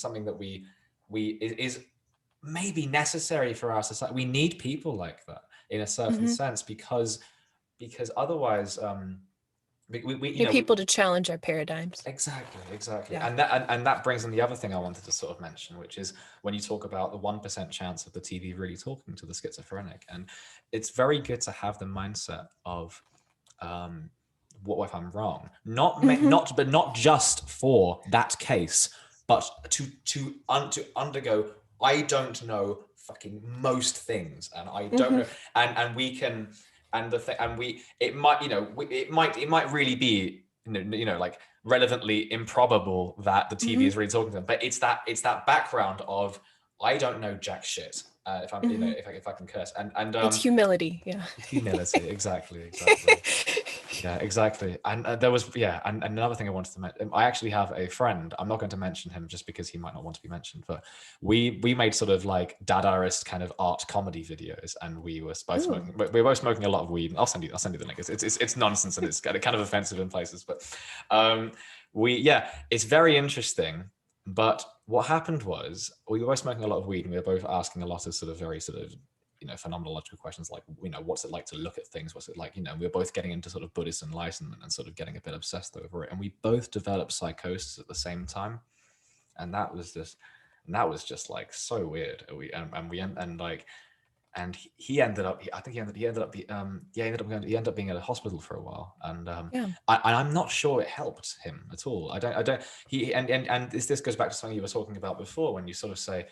something that is maybe necessary for our society. We need people like that in a certain sense, because otherwise, we Get people to challenge our paradigms. Exactly. Yeah. And that brings in the other thing I wanted to sort of mention, which is when you talk about the 1% chance of the TV really talking to the schizophrenic. And it's very good to have the mindset of, what if I'm wrong? But not just for that case, but to undergo, I don't know fucking most things, and I don't know, and we can, and the thing, and we, it might, it might really be, like relevantly improbable that the TV is really talking to them, but it's that background of, I don't know jack shit. If I'm, if I can curse, and it's humility. Yeah. Humility, exactly. Yeah, exactly. And there was, and another thing I wanted to mention, I actually have a friend, I'm not going to mention him just because he might not want to be mentioned, but we made sort of like Dadaist kind of art comedy videos, and we were both smoking a lot of weed. I'll send you the link. It's nonsense, and it's kind of offensive in places, but it's very interesting. But what happened was, we were both smoking a lot of weed, and we were both asking a lot of sort of very sort of, phenomenological questions, like, what's it like to look at things? What's it like, we were both getting into sort of Buddhist enlightenment and sort of getting a bit obsessed over it. And we both developed psychosis at the same time. And that was just like so weird. And he ended up, I think he ended up being at a hospital for a while. And I'm not sure it helped him at all. And this goes back to something you were talking about before, when you sort of say,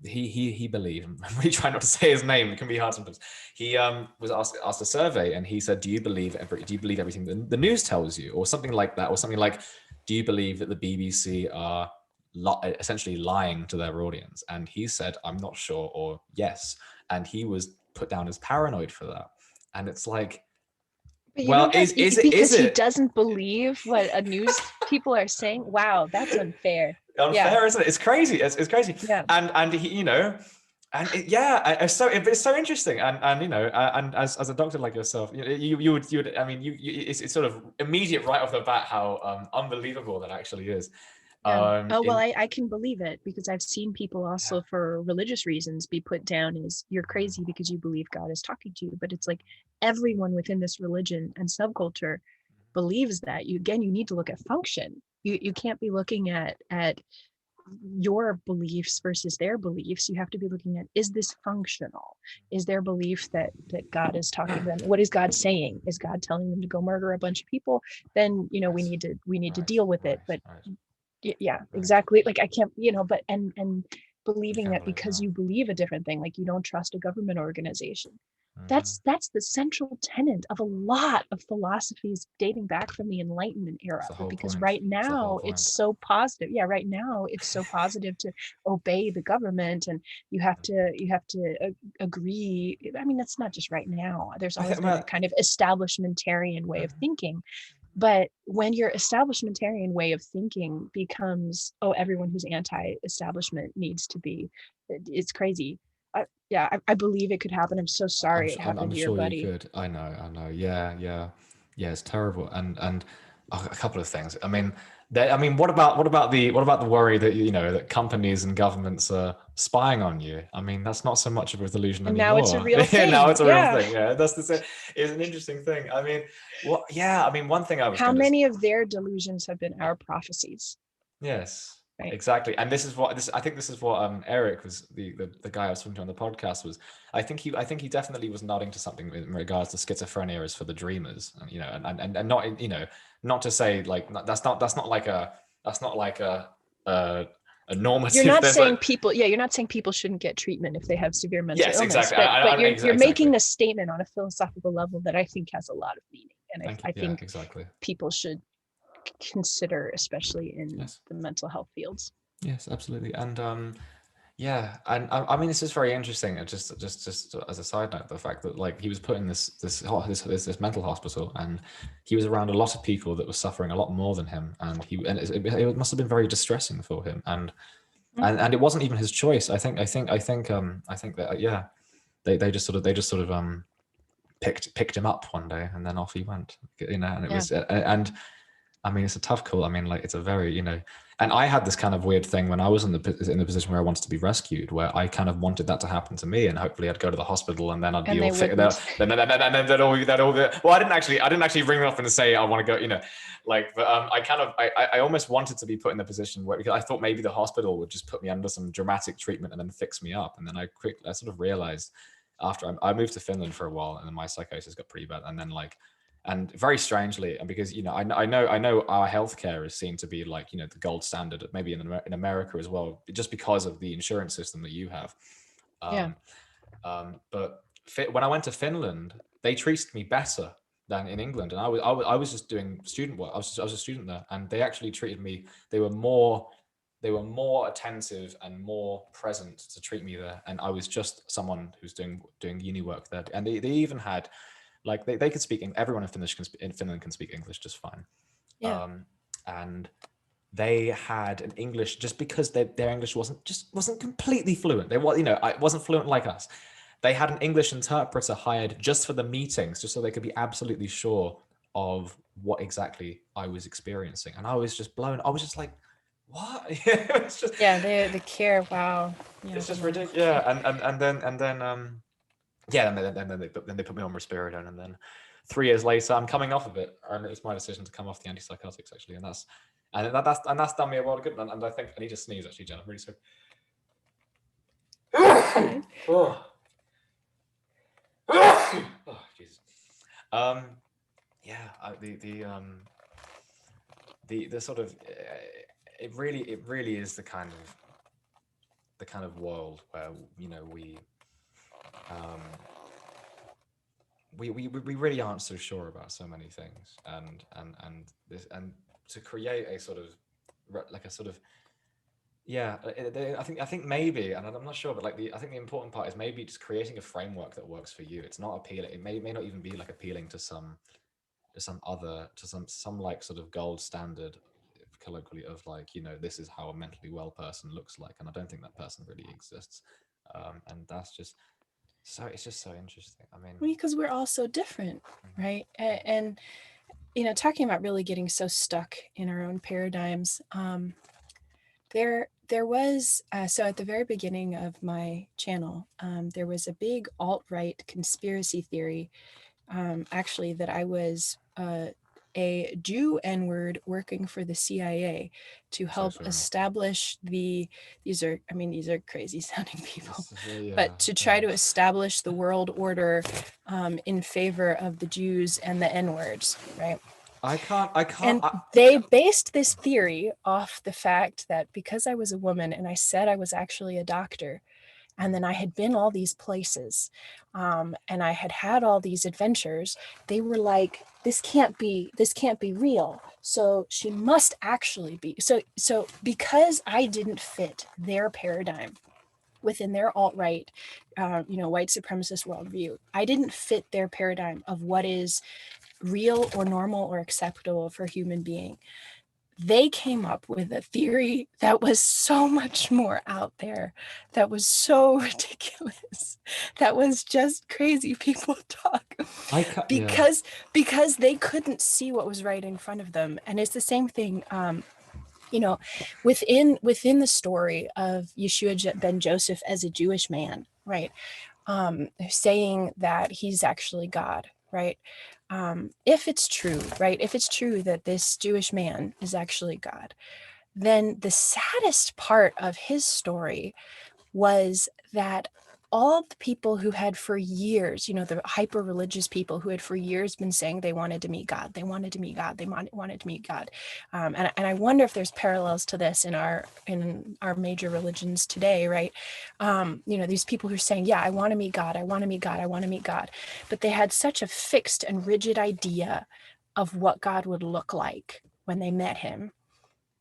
he believed, I'm really trying not to say his name, it can be hard sometimes. He was asked a survey, and he said, do you believe everything the news tells you, or something like that, or something like, do you believe that the BBC are essentially lying to their audience? And he said, I'm not sure, or yes. And he was put down as paranoid for that. And it's like, well, is he doesn't believe what a news people are saying? Wow, that's unfair. Isn't it? It's crazy. It's crazy. Yeah. And he, it's so interesting. And and as a doctor like yourself, you would, I mean, it's sort of immediate right off the bat how unbelievable that actually is. Yeah. I can believe it, because I've seen people also for religious reasons be put down as, you're crazy because you believe God is talking to you. But it's like, everyone within this religion and subculture believes that. You need to look at function. You can't be looking at your beliefs versus their beliefs. You have to be looking at, is this functional? Is their belief that God is talking to them? What is God saying? Is God telling them to go murder a bunch of people? Then we need to deal with it. But yeah, exactly. Like, I can't, but and believing that because you believe a different thing, like you don't trust a government organization. That's the central tenet of a lot of philosophies dating back from the Enlightenment era. Because right now it's so positive. Yeah, right now it's so positive to obey the government, and you have to agree. I mean, that's not just right now. There's always been a kind of establishmentarian way of thinking. But when your establishmentarian way of thinking becomes, everyone who's anti-establishment needs to be, it's crazy. I believe it could happen. I'm so sorry it happened to your buddy. You could. I know. Yeah. It's terrible. And a couple of things. I mean, what about the worry that that companies and governments are spying on you? I mean, that's not so much of a delusion anymore. Now it's a real thing. Now it's a real thing. Yeah, it's an interesting thing. I mean, one thing I was. How many of their delusions have been our prophecies? Yes. Right. Exactly. And I think this is what Eric was, the guy I was talking to on the podcast, was, I think he definitely was nodding to something in regards to schizophrenia is for the dreamers, and not, not to say like, that's not like a normative. You're not saying you're not saying people shouldn't get treatment if they have severe mental illness. Exactly. But you're making a statement on a philosophical level that I think has a lot of meaning. And I think people should consider, especially in the mental health fields. Yes, absolutely. And and I mean, this is very interesting. Just as a side note, the fact that like he was put in this mental hospital, and he was around a lot of people that were suffering a lot more than him, and it must have been very distressing for him, and it wasn't even his choice. I think that they just sort of picked him up one day, and then off he went. And it was and I mean, it's a tough call. I mean, like, it's a very, And I had this kind of weird thing when I was in the position where I wanted to be rescued, where I kind of wanted that to happen to me, and hopefully I'd go to the hospital, and then I'd be all figured out. Then well, I didn't actually ring them up and say I want to go, but I almost wanted to be put in the position where, because I thought maybe the hospital would just put me under some dramatic treatment and then fix me up, and then I sort of realized after I moved to Finland for a while, and then my psychosis got pretty bad, and then and very strangely, and because I know our healthcare is seen to be the gold standard, maybe in America as well, just because of the insurance system that you have. But when I went to Finland, they treated me better than in England, and I was just doing student work. I was a student there, and they actually treated me. They were more attentive and more present to treat me there, and I was just someone who's doing uni work there, and they even had. They could speak. Everyone in Finland can speak English just fine. Yeah. And they had an English, just because their English wasn't completely fluent. It wasn't fluent like us. They had an English interpreter hired just for the meetings, just so they could be absolutely sure of what exactly I was experiencing. And I was just blown. I was just like, what? It's just, the care. Wow. Yeah, it's just ridiculous. Yeah, and then. Yeah, and then they put me on risperidone, and then 3 years later, I'm coming off of it, and it's my decision to come off the antipsychotics actually, and that's done me a lot of good. And I think I need to sneeze actually, Jen. I'm really sorry. Oh, Jesus. The sort of it really is the kind of world where we really aren't so sure about so many things, and to create a sort of I think maybe, and I'm not sure, but I think the important part is maybe just creating a framework that works for you. It's not appealing. It may not even be appealing to some sort of gold standard colloquially of this is how a mentally well person looks like, and I don't think that person really exists, and that's just. So it's just so interesting. I mean, because we're all so different, right? And talking about really getting so stuck in our own paradigms. There was so at the very beginning of my channel, there was a big alt-right conspiracy theory, actually, that I was a Jew N-word working for the CIA to help establish these are crazy sounding people, but to try to establish the world order in favor of the Jews and the N-words, right? I can't. And they based this theory off the fact that because I was a woman and I said I was actually a doctor, and then I had been all these places, and I had all these adventures, they were like, this can't be real. So she must actually be. So because I didn't fit their paradigm within their alt-right, white supremacist worldview, I didn't fit their paradigm of what is real or normal or acceptable for a human being. They came up with a theory that was so much more out there, that was so ridiculous, that was just crazy people talk, because they couldn't see what was right in front of them. And it's the same thing, within the story of Yeshua ben Joseph as a Jewish man, right? Saying that he's actually God, right? If it's true, right? If it's true that this Jewish man is actually God, then the saddest part of his story was that all the people who had for years, the hyper religious people who had for years been saying they wanted to meet God, and I wonder if there's parallels to this in our major religions today, right? These people who are saying, yeah, I want to meet God, but they had such a fixed and rigid idea of what God would look like when they met him,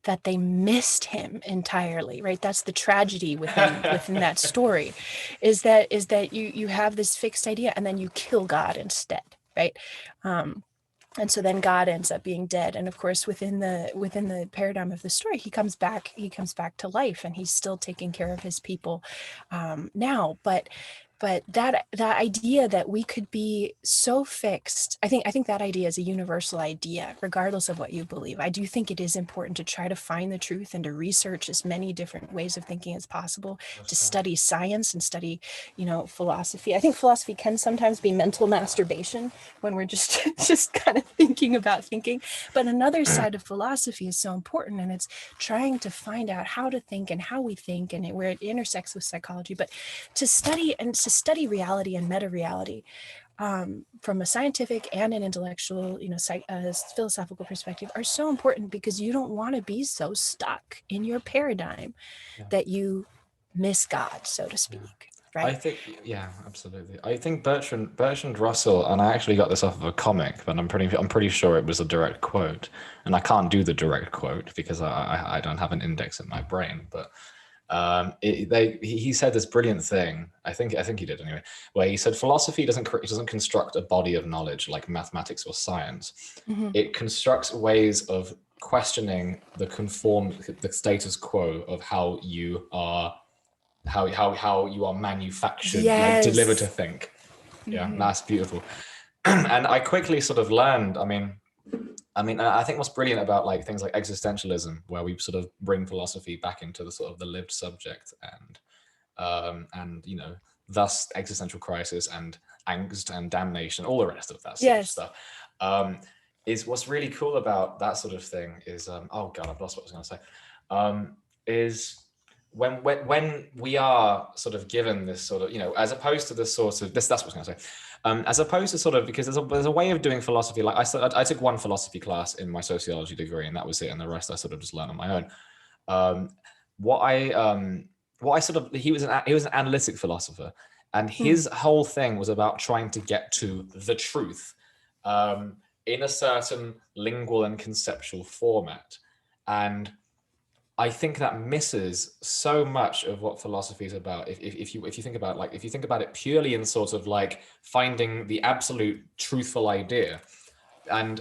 that they missed him entirely, right? That's the tragedy within that story, is that you have this fixed idea and then you kill God instead, right? And so then God ends up being dead. And of course, within the paradigm of the story, he comes back to life, and he's still taking care of his people now. But but that idea that we could be so fixed, I think that idea is a universal idea, regardless of what you believe. I do think it is important to try to find the truth and to research as many different ways of thinking as possible, to study science and study, philosophy. I think philosophy can sometimes be mental masturbation when we're just kind of thinking about thinking. But another side of philosophy is so important, and it's trying to find out how to think and how we think, and where it intersects with psychology. But to study reality and meta-reality from a scientific and an intellectual, philosophical perspective are so important, because you don't want to be so stuck in your paradigm that you miss God, so to speak. Right? I think, yeah, absolutely. I think Bertrand Russell, and I actually got this off of a comic, but I'm pretty sure it was a direct quote, and I can't do the direct quote because I don't have an index in my brain, but he said this brilliant thing. I think he did anyway, where he said philosophy doesn't construct a body of knowledge like mathematics or science. Mm-hmm. It constructs ways of questioning the status quo of how you are manufactured, Yes. like delivered to think. Yeah, that's beautiful. And I quickly sort of learned. I mean, I think what's brilliant about like things like existentialism, where we sort of bring philosophy back into the sort of the lived subject, and thus existential crisis and angst and damnation, all the rest of that sort of stuff. Is what's really cool about that sort of thing is oh god, I've lost what I was going to say. Is when we are sort of given this sort of, as opposed to this sort of this, that's what I was going to say. As opposed to sort of, because there's a way of doing philosophy. Like I took one philosophy class in my sociology degree, and that was it, and the rest I sort of just learned on my own. He was an analytic philosopher, and his whole thing was about trying to get to the truth in a certain lingual and conceptual format, and I think that misses so much of what philosophy is about. If you think about it purely in sort of like finding the absolute truthful idea, and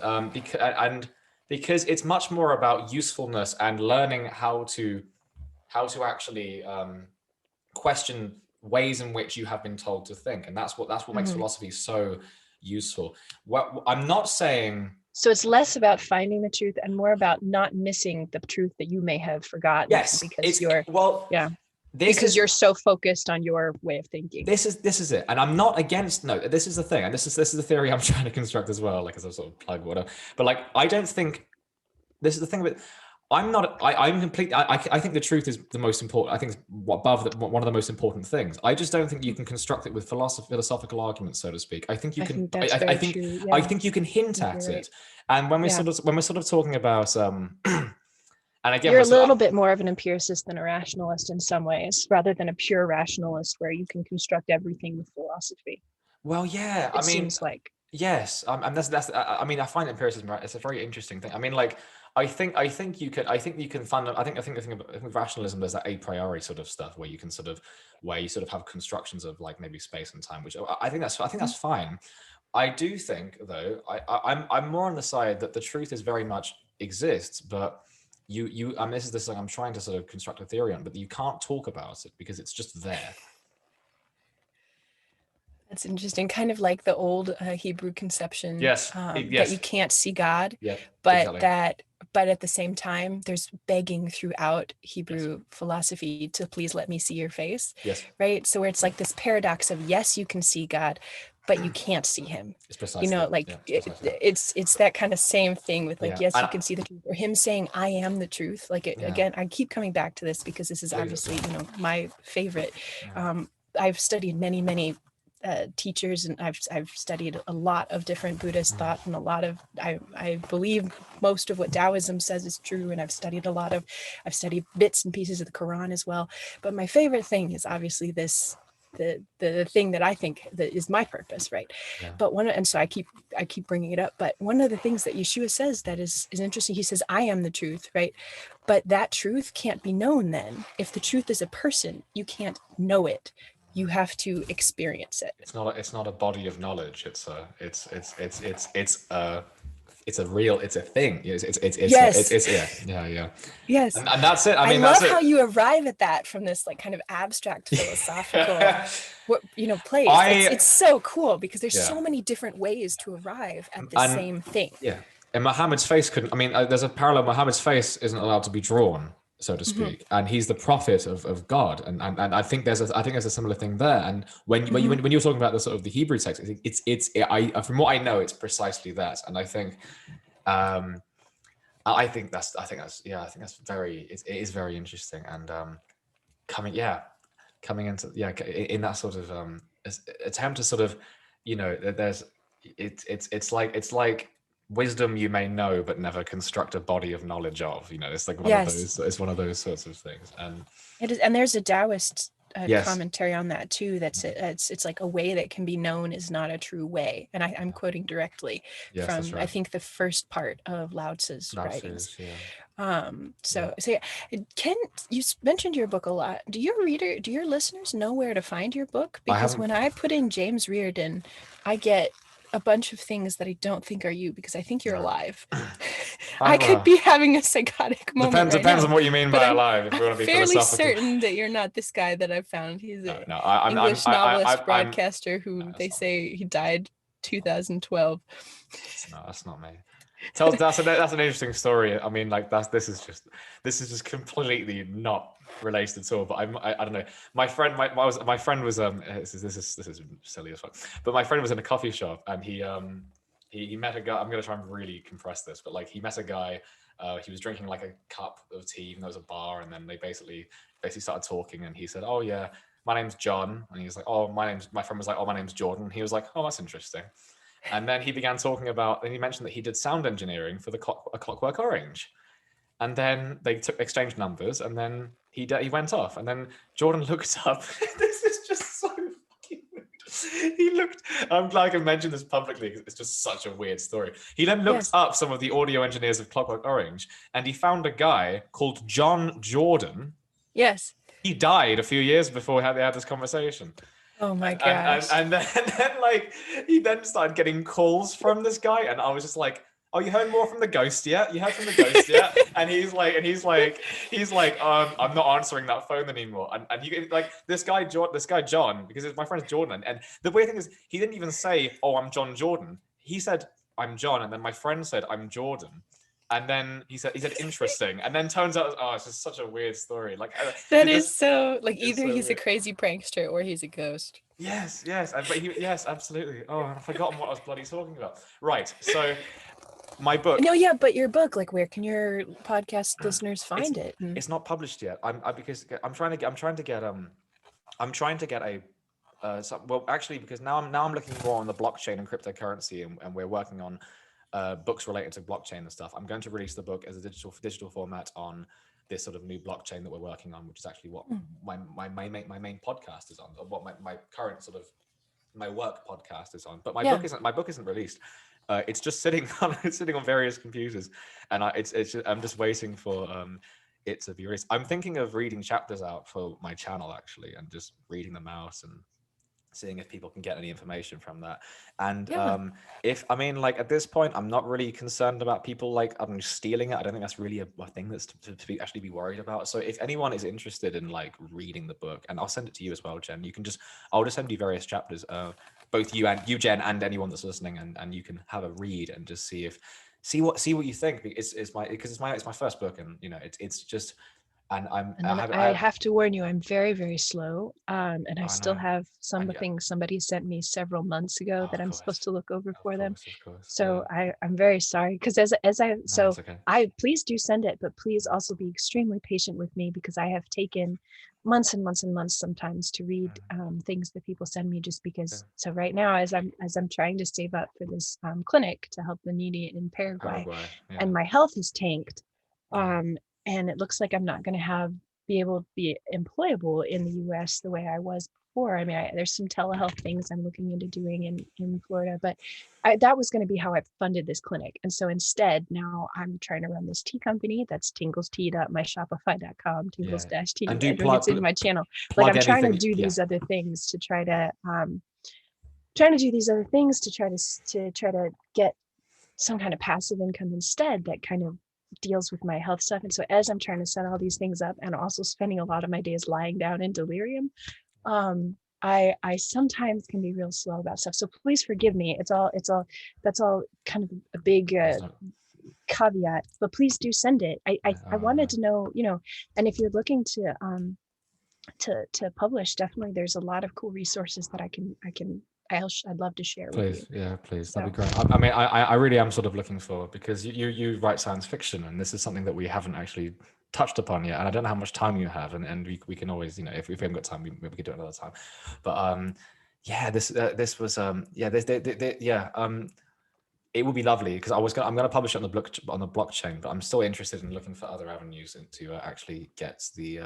because it's much more about usefulness and learning how to actually question ways in which you have been told to think, and that's what makes philosophy so useful. I'm not saying. So it's less about finding the truth and more about not missing the truth that you may have forgotten. Yes, because you're so focused on your way of thinking. This is it, and I'm not against. No, this is the thing, and this is the theory I'm trying to construct as well. Like as a sort of plug, whatever. But like, I don't think this is the thing. But I'm completely. I think the truth is the most important. I think it's one of the most important things. I just don't think you can construct it with philosophical arguments, so to speak. I think you can. I think you can hint at it. And when we're sort of talking about and again, you're a little bit more of an empiricist than a rationalist in some ways, rather than a pure rationalist where you can construct everything with philosophy. Well, yeah, it seems like. Yes, and that's. I mean, I find empiricism. It's a very interesting thing. I mean, like, I think you can find. I think with rationalism, there's that a priori sort of stuff where you sort of have constructions of like maybe space and time, which I think that's fine. I do think though, I'm more on the side that the truth is very much exists, but you this is this thing I'm trying to sort of construct a theory on, but you can't talk about it because it's just there. That's interesting. Kind of like the old Hebrew conception. Yes. That you can't see God. Yeah. But exactly. But at the same time, there's begging throughout Hebrew philosophy to please let me see your face. Yes. Right. So where it's like this paradox of, yes, you can see God, but you can't see him. It's precisely, it's that kind of same thing with like, yes, you can see the truth, or him saying, I am the truth. Like again, I keep coming back to this because this is obviously, my favorite. I've studied many teachers, and I've studied a lot of different Buddhist thought, and a lot of I believe most of what Taoism says is true, and I've studied bits and pieces of the Quran as well. But my favorite thing is obviously this the thing that I think that is my purpose, right? Yeah. But and so I keep bringing it up. But one of the things that Yeshua says that is interesting, he says, I am the truth, right? But that truth can't be known then. If the truth is a person, you can't know it. You have to experience it. It's not a body of knowledge. It's a it's a thing. Yes. Yeah. Yes. And that's it. I mean, love that's how it. you arrive at that from this like kind of abstract philosophical place. It's so cool because there's so many different ways to arrive at the same thing. Yeah. And Muhammad's face couldn't, I mean, there's a parallel. Muhammad's face isn't allowed to be drawn, so to speak, and he's the prophet of God, and I think there's a similar thing there. And when you were talking about the sort of the Hebrew text, from what I know, it's precisely that. And I think I think that's very, it is very interesting. And coming into in that sort of attempt to sort of, there's it's like wisdom you may know but never construct a body of knowledge of. It's like one of those sorts of things. And it is, and there's a Taoist commentary on that too. It's like a way that can be known is not a true way. And I'm quoting directly from I think the first part of Lao Tzu's writings. Ken, you mentioned your book a lot. Do your listeners know where to find your book? Because when I put in James Reardon, I get a bunch of things that I don't think are you, because I think you're alive. I could be having a psychotic moment. Depends on what you mean by alive. If we want to be fairly certain that you're not this guy that I've found. He's an English novelist, broadcaster who they say he died 2012. No, that's not me. That's an interesting story. I mean, like this is just completely not related at all. But I don't know. My friend was this is silly as fuck. But my friend was in a coffee shop and he met a guy. I'm gonna try and really compress this, but like he met a guy. He was drinking like a cup of tea, and there was a bar, and then they basically started talking, and he said, "Oh yeah, my name's John," and he was like, "Oh, my friend was like, oh, my name's Jordan." He was like, "Oh, that's interesting." And then he began talking about, and he mentioned that he did sound engineering for A Clockwork Orange. And then they exchanged numbers, and then he went off. And then Jordan looked up. This is just so fucking weird. He looked, I'm glad I can mention this publicly because it's just such a weird story. He then looked up some of the audio engineers of Clockwork Orange, and he found a guy called John Jordan. Yes. He died a few years before they had this conversation. Oh my gosh. And then like he then started getting calls from this guy, and I was just like, "Oh, you heard more from the ghost yet? You heard from the ghost yet?" And he's like, I'm not answering that phone anymore. And you like this guy John, because my friend's Jordan. And the weird thing is, he didn't even say, "Oh, I'm John Jordan." He said, "I'm John," and then my friend said, "I'm Jordan." And then he said interesting, and then turns out, it's just such a weird story. Like that is so like either he's a crazy prankster or he's a ghost. Yes, absolutely. Oh, I've forgotten what I was bloody talking about. Right, so my book. No, yeah, but your book, like, where can your podcast listeners find it? It's not published yet. Because I'm trying to get a. Because now I'm looking more on the blockchain and cryptocurrency, and we're working on books related to blockchain and stuff. I'm going to release the book as a digital format on this sort of new blockchain that we're working on, which is actually what my main podcast is on, or what my current sort of my work podcast is on. But my book isn't released. It's just sitting on various computers, and I'm just waiting for it to be released. I'm thinking of reading chapters out for my channel actually, and just reading them out and seeing if people can get any information from that. And at this point, I'm not really concerned about people stealing it. I don't think that's really a thing that's to actually be worried about. So if anyone is interested in like reading the book, and I'll send it to you as well, Jen, I'll just send you various chapters, both you, Jen, and anyone that's listening, and you can have a read and just see what you think. It's my first book, and it's just. And I have to warn you, I'm very, very slow. And I still have some things somebody sent me several months ago that I'm supposed to look over for them. So I'm very sorry, because I please do send it, but please also be extremely patient with me, because I have taken months and months and months sometimes to read things that people send me, just because. So right now, as I'm trying to save up for this clinic to help the needy in Paraguay, and my health is tanked. And it looks like I'm not going to be able to be employable in the US the way I was before. I mean, there's some telehealth things I'm looking into doing in Florida, but that was going to be how I funded this clinic. And so instead, now I'm trying to run this tea company. That's tinglestea.myshopify.com, tingles-tea. And do it's in my channel. Like I'm trying to do these other things to try to, try to get some kind of passive income instead that kind of deals with my health stuff. And so as I'm trying to set all these things up and also spending a lot of my days lying down in delirium, I sometimes can be real slow about stuff. So please forgive me. That's all kind of a big caveat, but please do send it. I wanted to know, and if you're looking to publish, definitely there's a lot of cool resources that I'd love to share with you. Yeah, please. That'd be great. I mean, I really am sort of looking for, because you write science fiction, and this is something that we haven't actually touched upon yet. And I don't know how much time you have, and we can always, if we haven't got time, we could do it another time. But yeah, this was it would be lovely, because I'm going to publish it on the blockchain, but I'm still interested in looking for other avenues to actually get the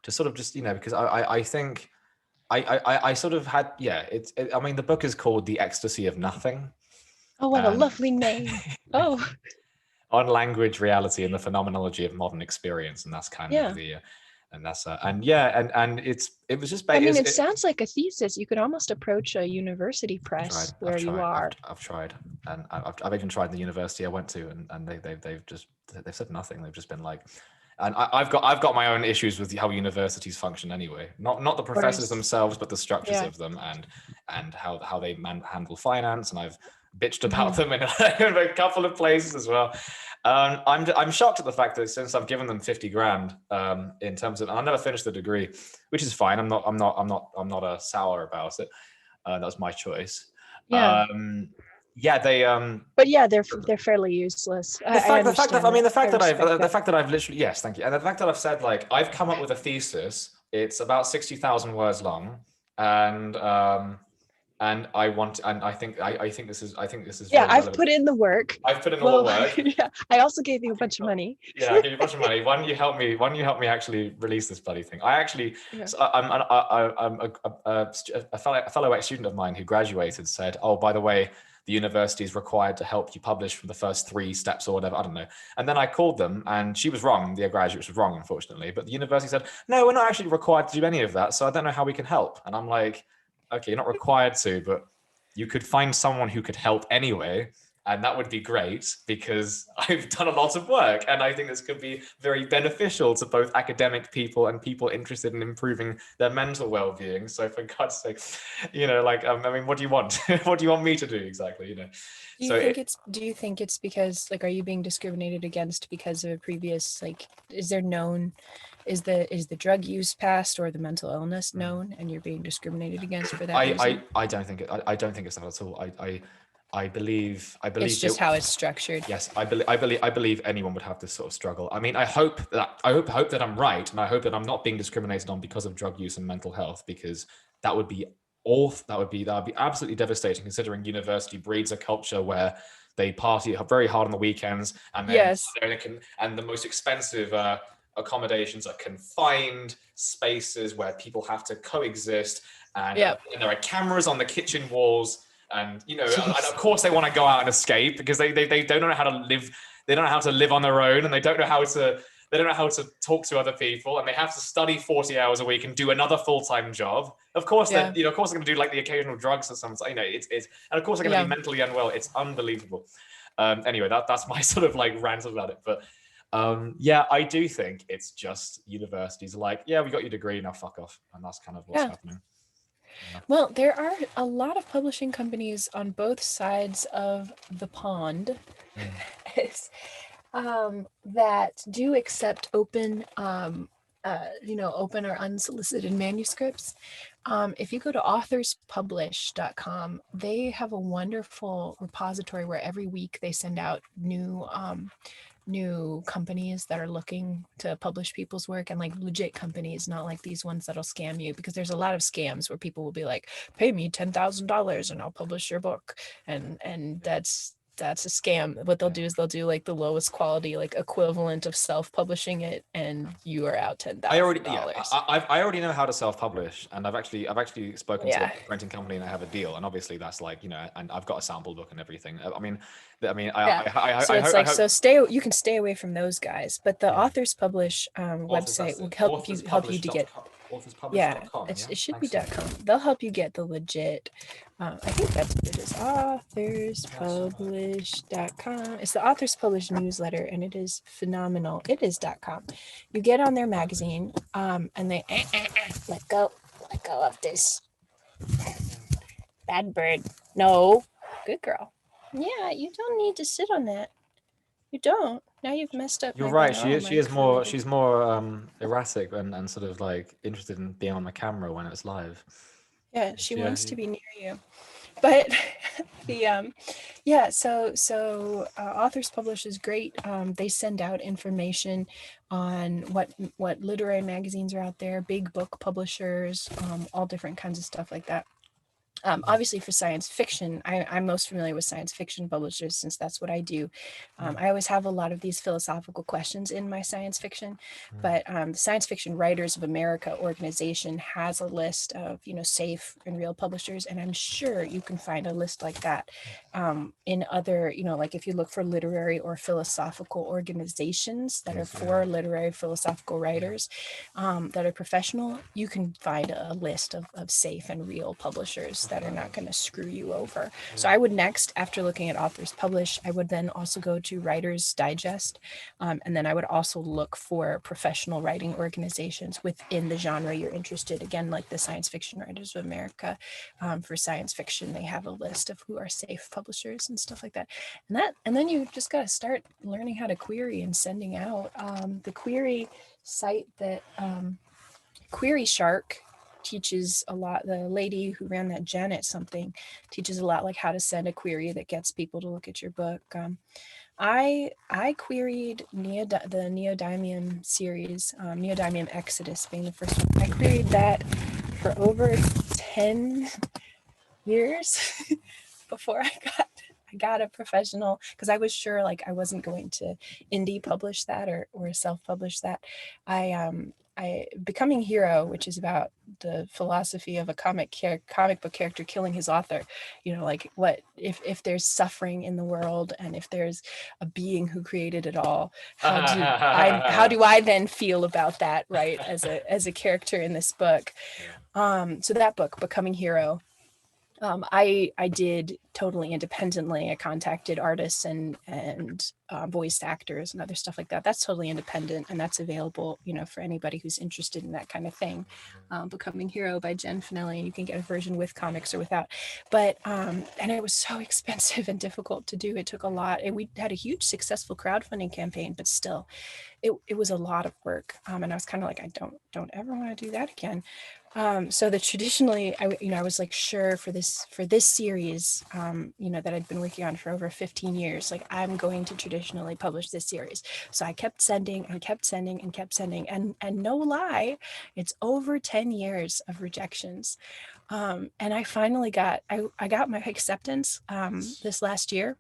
to sort of just, because I think I sort of had, I mean, the book is called The Ecstasy of Nothing. Oh, what a lovely name. Oh. On language, reality, and the phenomenology of modern experience. And that's kind of the, and that's, it was just, I mean, it sounds like a thesis. You could almost approach a university press where you are. I've tried, and I've even tried the university I went to, and they've said nothing. They've just been like, and I've got my own issues with how universities function anyway. Not the professors themselves, but the structures of them, and how they handle finance. And I've bitched about them in a couple of places as well. I'm shocked at the fact that since I've given them 50 grand in terms of, and I never finished the degree, which is fine. I'm not sour about it. That was my choice. Yeah. They but yeah, they're fairly useless. The fact that I've literally, yes, thank you. And the fact that I've said, like, I've come up with a thesis, it's about 60,000 words long, and I think this is yeah, I've put in the work. I've put in a lot of work. Yeah, I also gave you a bunch of money. Yeah, I gave you a bunch of money. Why don't you help me actually release this bloody thing? I actually, so I'm a fellow ex-student of mine who graduated said, oh, by the way, the university is required to help you publish from the first 3 steps or whatever, I don't know. And then I called them, and she was wrong. The graduate was wrong, unfortunately. But the university said, no, we're not actually required to do any of that. So I don't know how we can help. And I'm like, okay, you're not required to, but you could find someone who could help anyway. And that would be great, because I've done a lot of work, and I think this could be very beneficial to both academic people and people interested in improving their mental well-being. So for God's sake, I mean, what do you want? What do you want me to do exactly? Do you think it's because, like, are you being discriminated against because of a previous, like, is the drug use past, or the mental illness known, and you're being discriminated against for that reason? I don't think it's that at all. I believe it's just how it's structured. Yes, I believe anyone would have this sort of struggle. I mean, I hope that I'm right, and I hope that I'm not being discriminated on because of drug use and mental health, because that would be awful. That would be absolutely devastating, considering university breeds a culture where they party very hard on the weekends, and then and the most expensive accommodations are confined spaces where people have to coexist, and there are cameras on the kitchen walls. And and of course they want to go out and escape, because they don't know how to live. They don't know how to live on their own, and they don't know how to talk to other people, and they have to study 40 hours a week and do another full-time job. Of course, they're going to do like the occasional drugs or something. It's and of course they're going to be mentally unwell. It's unbelievable. Anyway, that's my sort of like rant about it. But I do think it's just universities like, we got your degree, now fuck off, and that's kind of what's happening. Well, there are a lot of publishing companies on both sides of the pond that do accept open, open or unsolicited manuscripts. If you go to authorspublish.com, they have a wonderful repository where every week they send out new companies that are looking to publish people's work, and like legit companies, not like these ones that'll scam you, because there's a lot of scams where people will be like, pay me $10,000 and I'll publish your book, and that's a scam. What they'll do is they'll do like the lowest quality, like equivalent of self-publishing it, and you are out $10,000. I already know how to self-publish, and I've actually spoken to a printing company, and I have a deal, and obviously that's like, and I've got a sample book and everything. You can stay away from those guys, but the Authors Publish website will help you to get Yeah, authorspublish.com. it should be Excellent. .com. They'll help you get the legit. I think that's what it is. Authorspublish.com. It's the Authors Publish newsletter, and it is phenomenal. It is .com. You get on their magazine, and they let go of this bad bird. No, good girl. Yeah, you don't need to sit on that. You don't. Now you've messed up. You're my right. one She arm. is. I created. She's more erratic and sort of like interested in being on the camera when it's live. Yeah, she wants to be near you. But the yeah, so Authors Publish is great. They send out information on what literary magazines are out there, big book publishers, all different kinds of stuff like that. Obviously for science fiction, I'm most familiar with science fiction publishers since that's what I do. I always have a lot of these philosophical questions in my science fiction, but the Science Fiction Writers of America organization has a list of, safe and real publishers. And I'm sure you can find a list like that in other, like if you look for literary or philosophical organizations that are for literary philosophical writers that are professional, you can find a list of safe and real publishers that are not going to screw you over. So I would next, after looking at Authors Publish, I would then also go to Writer's Digest. And then I would also look for professional writing organizations within the genre you're interested. Again, like the Science Fiction Writers of America. For science fiction, they have a list of who are safe publishers and stuff like that. And then you just got to start learning how to query and sending out. The query site that Query Shark teaches a lot. The lady who ran that, Janet something, teaches a lot like how to send a query that gets people to look at your book. I queried the Neodymium series, Neodymium Exodus being the first one. I queried that for over 10 years before I got a professional, because I was sure like I wasn't going to indie publish that or self-publish that. I Becoming Hero, which is about the philosophy of a comic book character killing his author, like what if there's suffering in the world and if there's a being who created it all, how do I then feel about that, right, as a character in this book. So that book, Becoming Hero, I did totally independently. I contacted artists and voice actors and other stuff like that. That's totally independent, and that's available, for anybody who's interested in that kind of thing. Becoming Hero by Jen Finelli, and you can get a version with comics or without. But and it was so expensive and difficult to do. It took a lot. We had a huge successful crowdfunding campaign, but still, it was a lot of work. And I was kind of like, I don't ever want to do that again. So traditionally, I was like, sure, for this series, that I'd been working on for over 15 years, like I'm going to traditionally publish this series. So I kept sending and kept sending and kept sending, and no lie, it's over 10 years of rejections. And I finally got my acceptance this last year.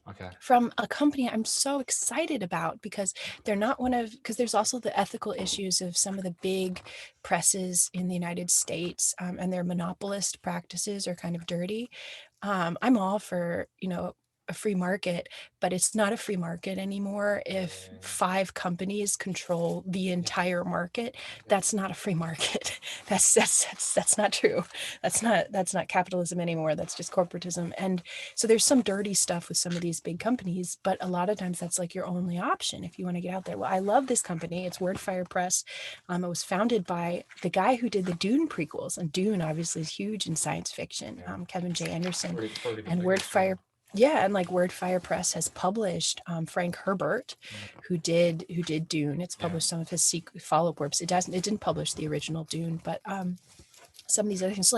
Okay. From a company I'm so excited about, because they're not because there's also the ethical issues of some of the big presses in the United States, and their monopolist practices are kind of dirty. I'm all for, a free market, but it's not a free market anymore if 5 companies control the entire market. That's not a free market. That's not true. That's not capitalism anymore. That's just corporatism. And so there's some dirty stuff with some of these big companies, but a lot of times that's like your only option if you want to get out there. Well, I love this company. It's Wordfire Press. It was founded by the guy who did the Dune prequels, and Dune obviously is huge in science fiction, Kevin J. Anderson. And Wordfire, and like Wordfire Press has published Frank Herbert, who did Dune. It's published some of his follow-up works. It didn't publish the original Dune, but some of these other things,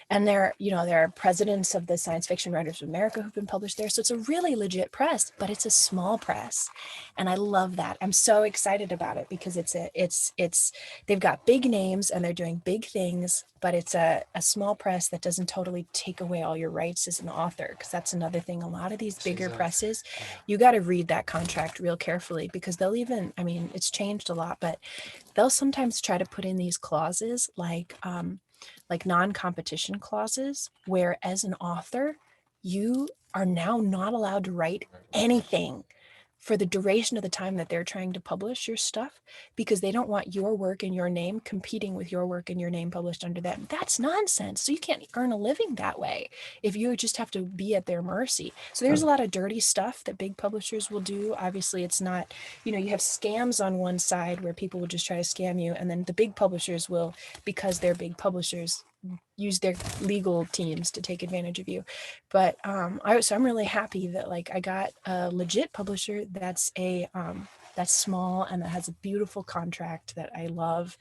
and there are presidents of the Science Fiction Writers of America who've been published there. So it's a really legit press, but it's a small press, and I love that. I'm so excited about it because they've got big names and they're doing big things, but it's a small press that doesn't totally take away all your rights as an author, because that's another thing. A lot of these bigger presses, you got to read that contract real carefully, because they'll even, it's changed a lot, but they'll sometimes try to put in these clauses like non-competition clauses, where as an author, you are now not allowed to write anything for the duration of the time that they're trying to publish your stuff, because they don't want your work and your name competing with your work and your name published under them. That's nonsense. So you can't earn a living that way if you just have to be at their mercy. So there's a lot of dirty stuff that big publishers will do. Obviously, it's not, you have scams on one side where people will just try to scam you, and then the big publishers will, because they're big publishers, use their legal teams to take advantage of you. But so I'm really happy that I got a legit publisher that's that's small and that has a beautiful contract that I love.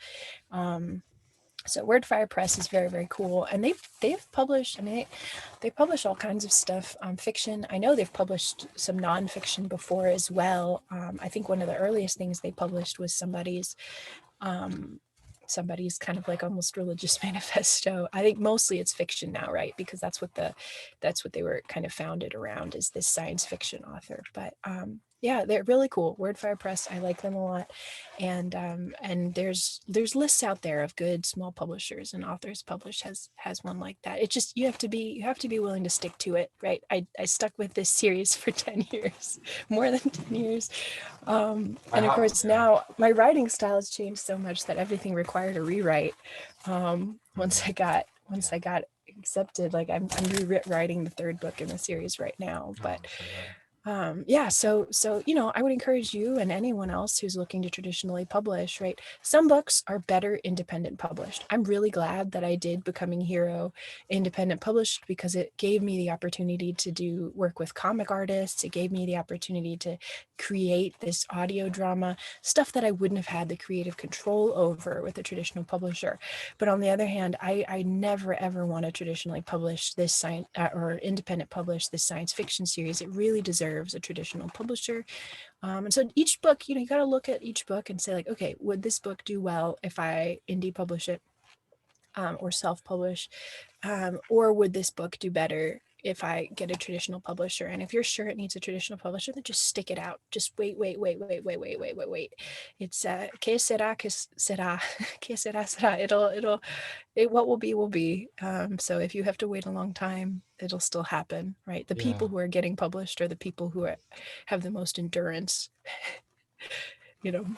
So Wordfire Press is very, very cool, and they've published. I mean, they publish all kinds of stuff, fiction. I know they've published some nonfiction before as well. I think one of the earliest things they published was somebody's kind of almost religious manifesto. I think mostly it's fiction now, right? Because that's what they were kind of founded around, is this science fiction author. But yeah, they're really cool. Wordfire Press, I like them a lot. And there's lists out there of good small publishers, and Authors Publish has one like that. It just, you have to be willing to stick to it, right? I stuck with this series for 10 years, more than 10 years. And of course now my writing style has changed so much that everything required a rewrite. Once I got accepted, I'm rewriting the third book in the series right now. But yeah, so I would encourage you and anyone else who's looking to traditionally publish, right? Some books are better independent published. I'm really glad that I did Becoming Hero independent published, because it gave me the opportunity to do work with comic artists. It gave me the opportunity to create this audio drama, stuff that I wouldn't have had the creative control over with a traditional publisher. But on the other hand, I never ever want to traditionally publish this science or independent publish this science fiction series. It really deserves a traditional publisher. And so each book, you got to look at each book and say okay, would this book do well if I indie publish it or self-publish? Or would this book do better if I get a traditional publisher? And if you're sure it needs a traditional publisher, then just stick it out. Just wait. It's que será, que será, que será, será. What will be. So if you have to wait a long time, it'll still happen, right? The people who are getting published are the people who have the most endurance.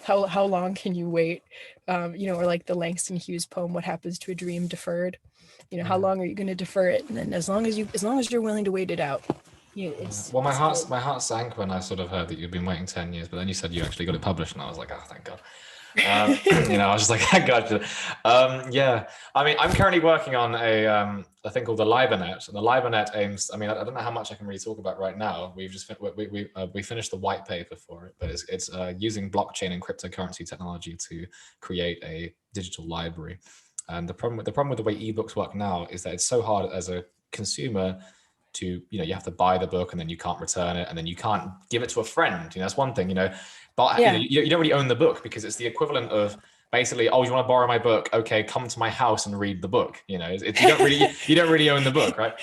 How long can you wait? Or like the Langston Hughes poem, "What Happens to a Dream Deferred?" How long are you going to defer it? And then as long as you're willing to wait it out. Well, my heart sank when I sort of heard that you'd been waiting 10 years, but then you said you actually got it published, and I was like, oh, thank God. I was just like, I gotcha. Yeah, I mean, I'm currently working on a thing called the LiberNet, and the LiberNet aims. I mean, I don't know how much I can really talk about right now. We've just we finished the white paper for it, but it's using blockchain and cryptocurrency technology to create a digital library. And the problem with the way ebooks work now is that it's so hard as a consumer to, you have to buy the book and then you can't return it and then you can't give it to a friend. That's one thing, but you don't really own the book, because it's the equivalent of basically, oh, you want to borrow my book? Okay, come to my house and read the book. You don't really own the book, right?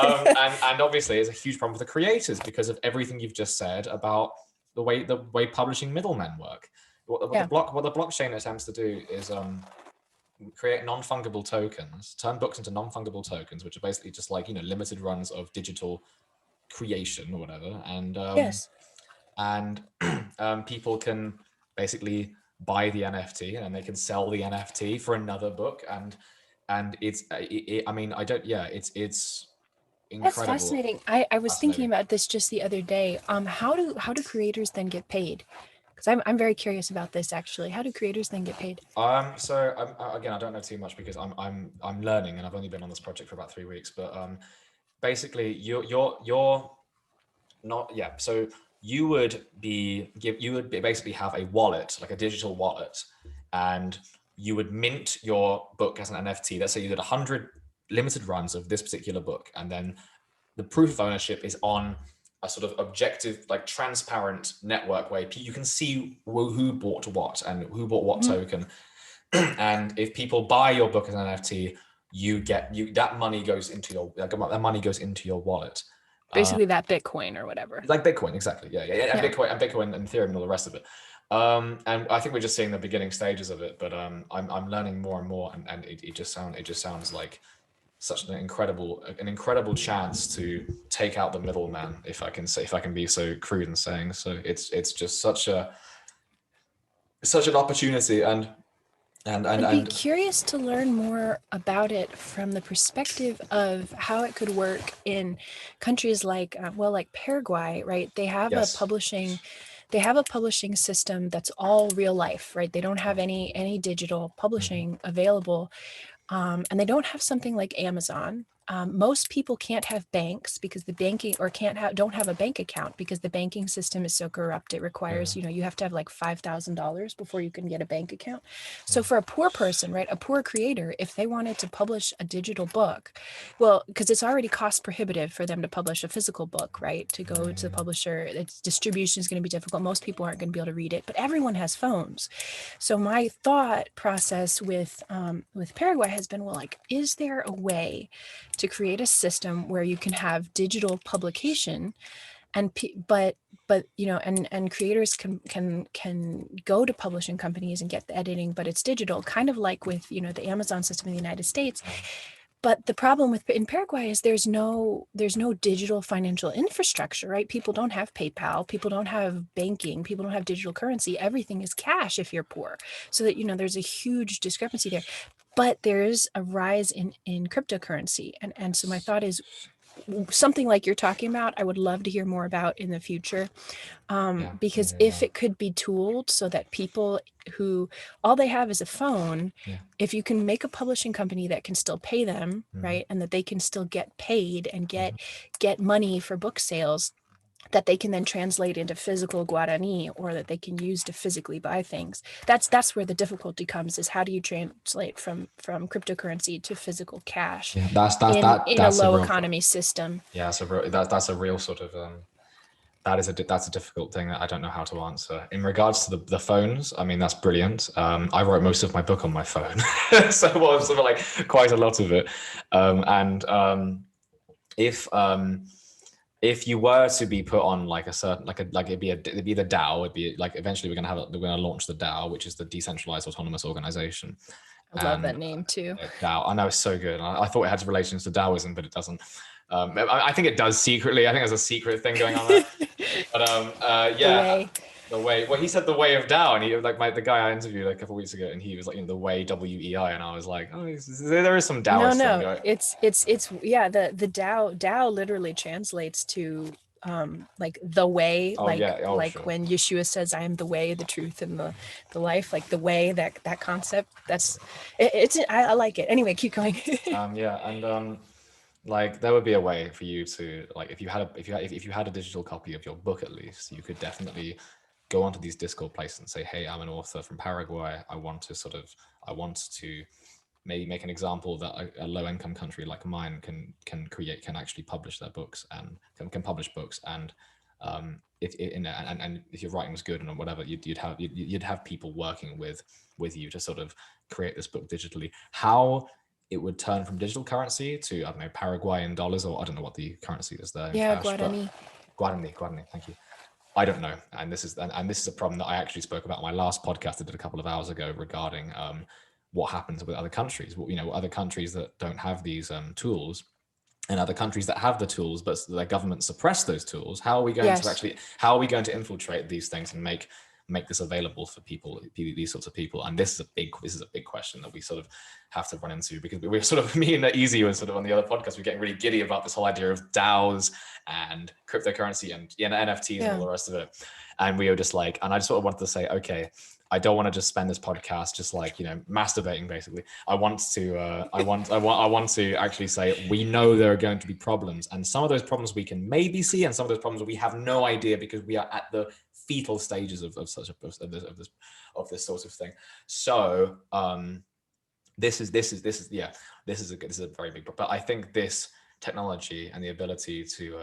And obviously it's a huge problem for the creators because of everything you've just said about the way publishing middlemen work. What the blockchain attempts to do is create non-fungible tokens, turn books into non-fungible tokens, which are basically just limited runs of digital creation or whatever. And people can basically buy the NFT and they can sell the NFT for another book. And it's incredible. That's fascinating. I was thinking about this just the other day. How do creators then get paid? Because I'm very curious about this actually. How do creators then get paid? So again, I don't know too much because I'm learning and I've only been on this project for about 3 weeks. But basically, you're not So you would basically have a wallet, like a digital wallet, and you would mint your book as an NFT. Let's say you did 100 limited runs of this particular book, and then the proof of ownership is on a sort of objective, transparent network where you can see who bought what and who bought what token. And if people buy your book as an NFT, that money goes into your wallet. Basically, that Bitcoin or whatever. Like Bitcoin, exactly. Yeah. And Bitcoin and Ethereum and all the rest of it. And I think we're just seeing the beginning stages of it, but I'm learning more and more, and it just sounds like such an incredible chance to take out the middleman, if I can be so crude in saying so. It's just such an opportunity, and I'd be curious to learn more about it from the perspective of how it could work in countries like, like Paraguay, right? They have a publishing system that's all real life, right? They don't have any digital publishing available. And they don't have something like Amazon. Most people can't have banks because the banking, or don't have a bank account because the banking system is so corrupt. It requires, you have to have like $5,000 before you can get a bank account. So for a poor person, right, a poor creator, if they wanted to publish a digital book, well, because it's already cost prohibitive for them to publish a physical book, right? To go to the publisher, its distribution is going to be difficult. Most people aren't going to be able to read it, but everyone has phones. So my thought process with Paraguay has been, well, like, is there a way to create a system where you can have digital publication, and creators can go to publishing companies and get the editing, but it's digital, kind of like with the Amazon system in the United States. But the problem in Paraguay is there's no digital financial infrastructure, right? People don't have PayPal, people don't have banking, people don't have digital currency. Everything is cash if you're poor. So that, there's a huge discrepancy there. But there is a rise in cryptocurrency. And so my thought is, something like you're talking about, I would love to hear more about in the future. Because if it could be tooled so that people who all they have is a phone, if you can make a publishing company that can still pay them, right, and that they can still get paid and get money for book sales, that they can then translate into physical Guarani, or that they can use to physically buy things. That's where the difficulty comes, is how do you translate from cryptocurrency to physical cash in a low economy system? Yeah, so that's a real sort of that's a difficult thing that I don't know how to answer. In regards to the phones, I mean, that's brilliant. I wrote most of my book on my phone, so well, sort of like quite a lot of it. If you were to be put on like a certain it'd be the DAO, it'd be like eventually we're gonna launch the DAO, which is the Decentralized Autonomous Organization. I love that name too. DAO, I know, it's so good. I thought it had relations to Taoism, but it doesn't. I think it does secretly. I think there's a secret thing going on there. But the way. Well, he said the way of Tao, and he the guy I interviewed a couple of weeks ago, and he was like, the way WEI, and I was like, oh, there is some Taoist thing going. It's the Tao literally translates to like the way, sure. When Yeshua says, I am the way, the truth, and the life, like the way, that concept, I like it. Anyway, keep going. Like there would be a way for you to, like, if you had a digital copy of your book, at least you could definitely go onto these Discord places and say, hey, I'm an author from Paraguay. I want to maybe make an example that a low-income country like mine can actually publish their books and can publish books. And if your writing was good and whatever, you'd have people working with you to sort of create this book digitally. How it would turn from digital currency to, I don't know, Paraguayan dollars, or I don't know what the currency is there. Yeah, Guarani. Guarani, thank you. I don't know. And this is a problem that I actually spoke about in my last podcast I did a couple of hours ago regarding what happens with other countries. Other countries that don't have these tools, and other countries that have the tools, but their government suppress those tools. How are we going to infiltrate these things and make this available for people, these sorts of people? And this is a big question that we sort of have to run into, because we're sort of, me and Easy was sort of on the other podcast, we're getting really giddy about this whole idea of DAOs and cryptocurrency and NFTs and all the rest of it. And we were just like, and I just sort of wanted to say, okay, I don't want to just spend this podcast just masturbating, basically. I want to actually say, we know there are going to be problems, and some of those problems we can maybe see, and some of those problems we have no idea, because we are at the fetal stages of this sort of thing. So this is a very big problem. But I think this technology and the ability to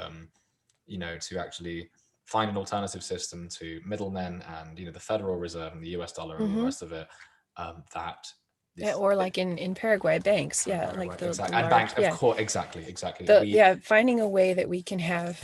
to actually find an alternative system to middlemen and the Federal Reserve and the US dollar and all the rest of it, or like in Paraguay, banks, like the exactly. And banks, of course, exactly. Finding a way that we can have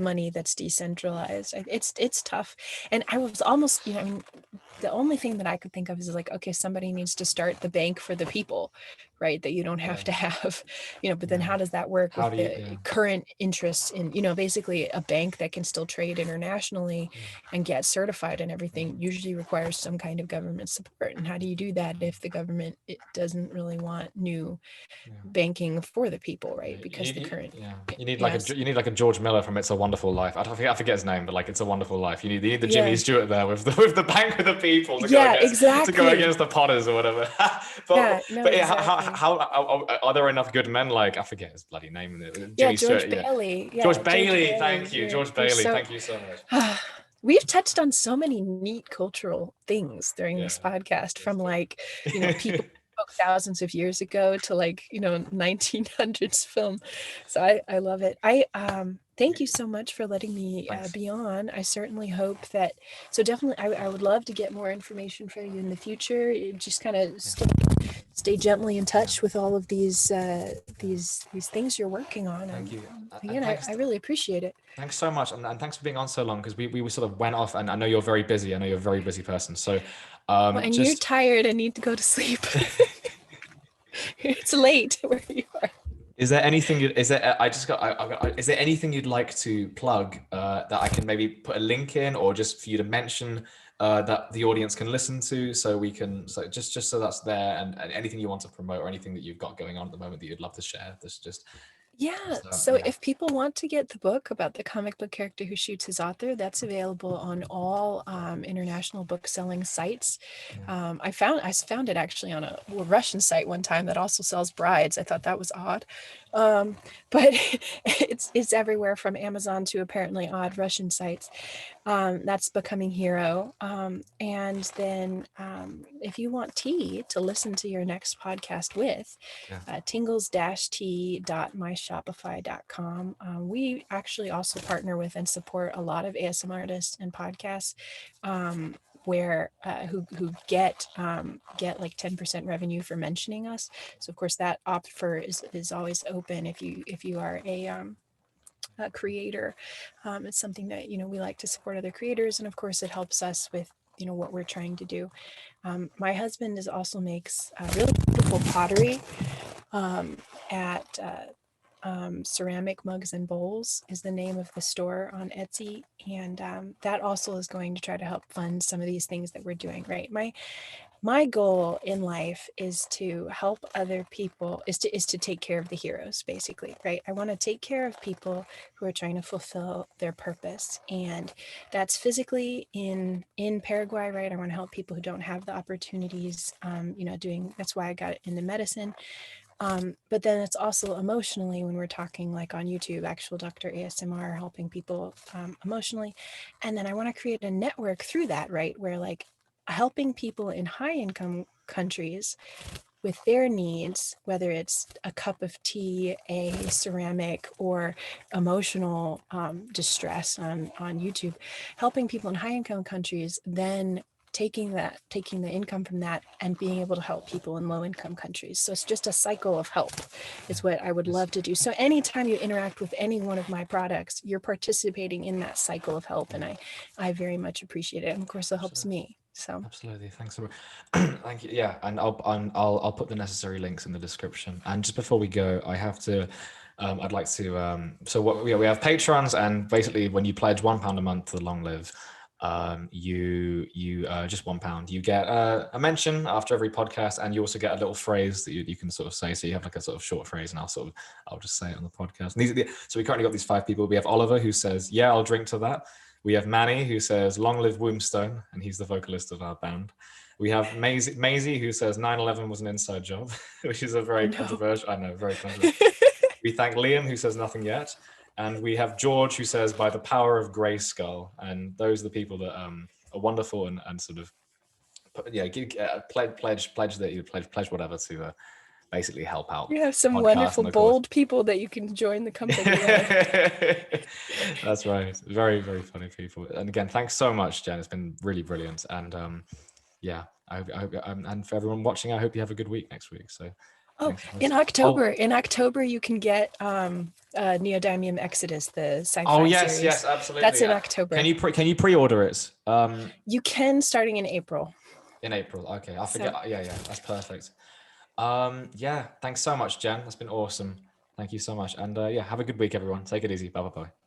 money that's decentralized. It's tough, and I was almost, the only thing that I could think of is like, okay, somebody needs to start the bank for the people, right? That you don't have to have, but then how does that work How with do you, the current interests in, basically a bank that can still trade internationally and get certified and everything usually requires some kind of government support. And how do you do that if the government doesn't really want new banking for the people, right? Because the current you need like a George Miller from It's a Wonderful Life. I forget his name, but like It's a Wonderful Life. You need the Jimmy Stewart there with the bank with the people to go against the Potters or whatever. Exactly. How are there enough good men? Like I forget his bloody name. Jimmy George Stewart, Bailey. George Bailey. Thank you, George Bailey. Thank you so much. We've touched on so many neat cultural things during this podcast, from like, people thousands of years ago to like, 1900s film. So I love it. Thank you so much for letting me be on. I certainly hope that, so definitely I would love to get more information from you in the future. Just kind of stay gently in touch with all of these things you're working on. Thank you. Again, I really appreciate it. Thanks so much, and thanks for being on so long, because we sort of went off, and I know you're very busy. I know you're a very busy person. So, you're tired and need to go to sleep. It's late where you are. Is there anything? Is there anything you'd like to plug that I can maybe put a link in, or just for you to mention that the audience can listen to, so we can just so that's there, and anything you want to promote or anything that you've got going on at the moment that you'd love to share. If people want to get the book about the comic book character who shoots his author, that's available on all international book selling sites. I found it actually on a Russian site one time that also sells brides. I thought that was odd. But it's everywhere from Amazon to apparently odd Russian sites. That's Becoming Hero. And then if you want tea to listen to your next podcast with, tingles-t.myshopify.com. We actually also partner with and support a lot of ASMRtists and podcasts where who get like 10% revenue for mentioning us. So of course that offer is always open if you are a creator. It's something that we like to support other creators, and of course it helps us with what we're trying to do. My husband also makes really beautiful pottery at Ceramic Mugs and Bowls is the name of the store on Etsy, and that also is going to try to help fund some of these things that we're doing. Right, my goal in life is to help other people, is to take care of the heroes, basically, right? I want to take care of people who are trying to fulfill their purpose, and that's physically in Paraguay, right? I want to help people who don't have the opportunities, that's why I got into medicine. But then it's also emotionally, when we're talking like on YouTube, ActualDoctorASMR, helping people emotionally. And then I want to create a network through that, right? Where like helping people in high income countries with their needs, whether it's a cup of tea, a ceramic, or emotional distress on YouTube, helping people in high income countries, then taking the income from that and being able to help people in low income countries. So it's just a cycle of help is what I would love to do. So anytime you interact with any one of my products, you're participating in that cycle of help. And I very much appreciate it. And of course it helps me. So absolutely, thanks so much. Thank you. Yeah, and I'll put the necessary links in the description. And just before we go, I have to I'd like to so what we have Patrons, and basically when you pledge £1 a month to Long Live, you just £1, you get a mention after every podcast, and you also get a little phrase that you can sort of say. So you have like a sort of short phrase, and I'll just say it on the podcast. And so we currently got these 5 people. We have Oliver, who says, "Yeah, I'll drink to that." We have Manny, who says, "Long live Wombstone," and he's the vocalist of our band. We have Maisie, who says 9/11 was an inside job, which is a very controversial. I know, very controversial. We thank Liam, who says nothing yet. And we have George, who says, "By the power of Grayskull." And those are the people that are wonderful and sort of, pledge that you pledge whatever to basically help out. You have some wonderful, bold people that you can join the company. That's right. Very, very funny people. And again, thanks so much, Jen. It's been really brilliant. And and for everyone watching, I hope you have a good week next week. So. In October, you can get Neodymium Exodus, the sci-fi series. Yes, absolutely. That's in October. Can you pre-order it? You can, starting in April. In April, okay. I forget. Yeah, that's perfect. Yeah, thanks so much, Jen. That's been awesome. Thank you so much. And yeah, have a good week, everyone. Take it easy. Bye bye.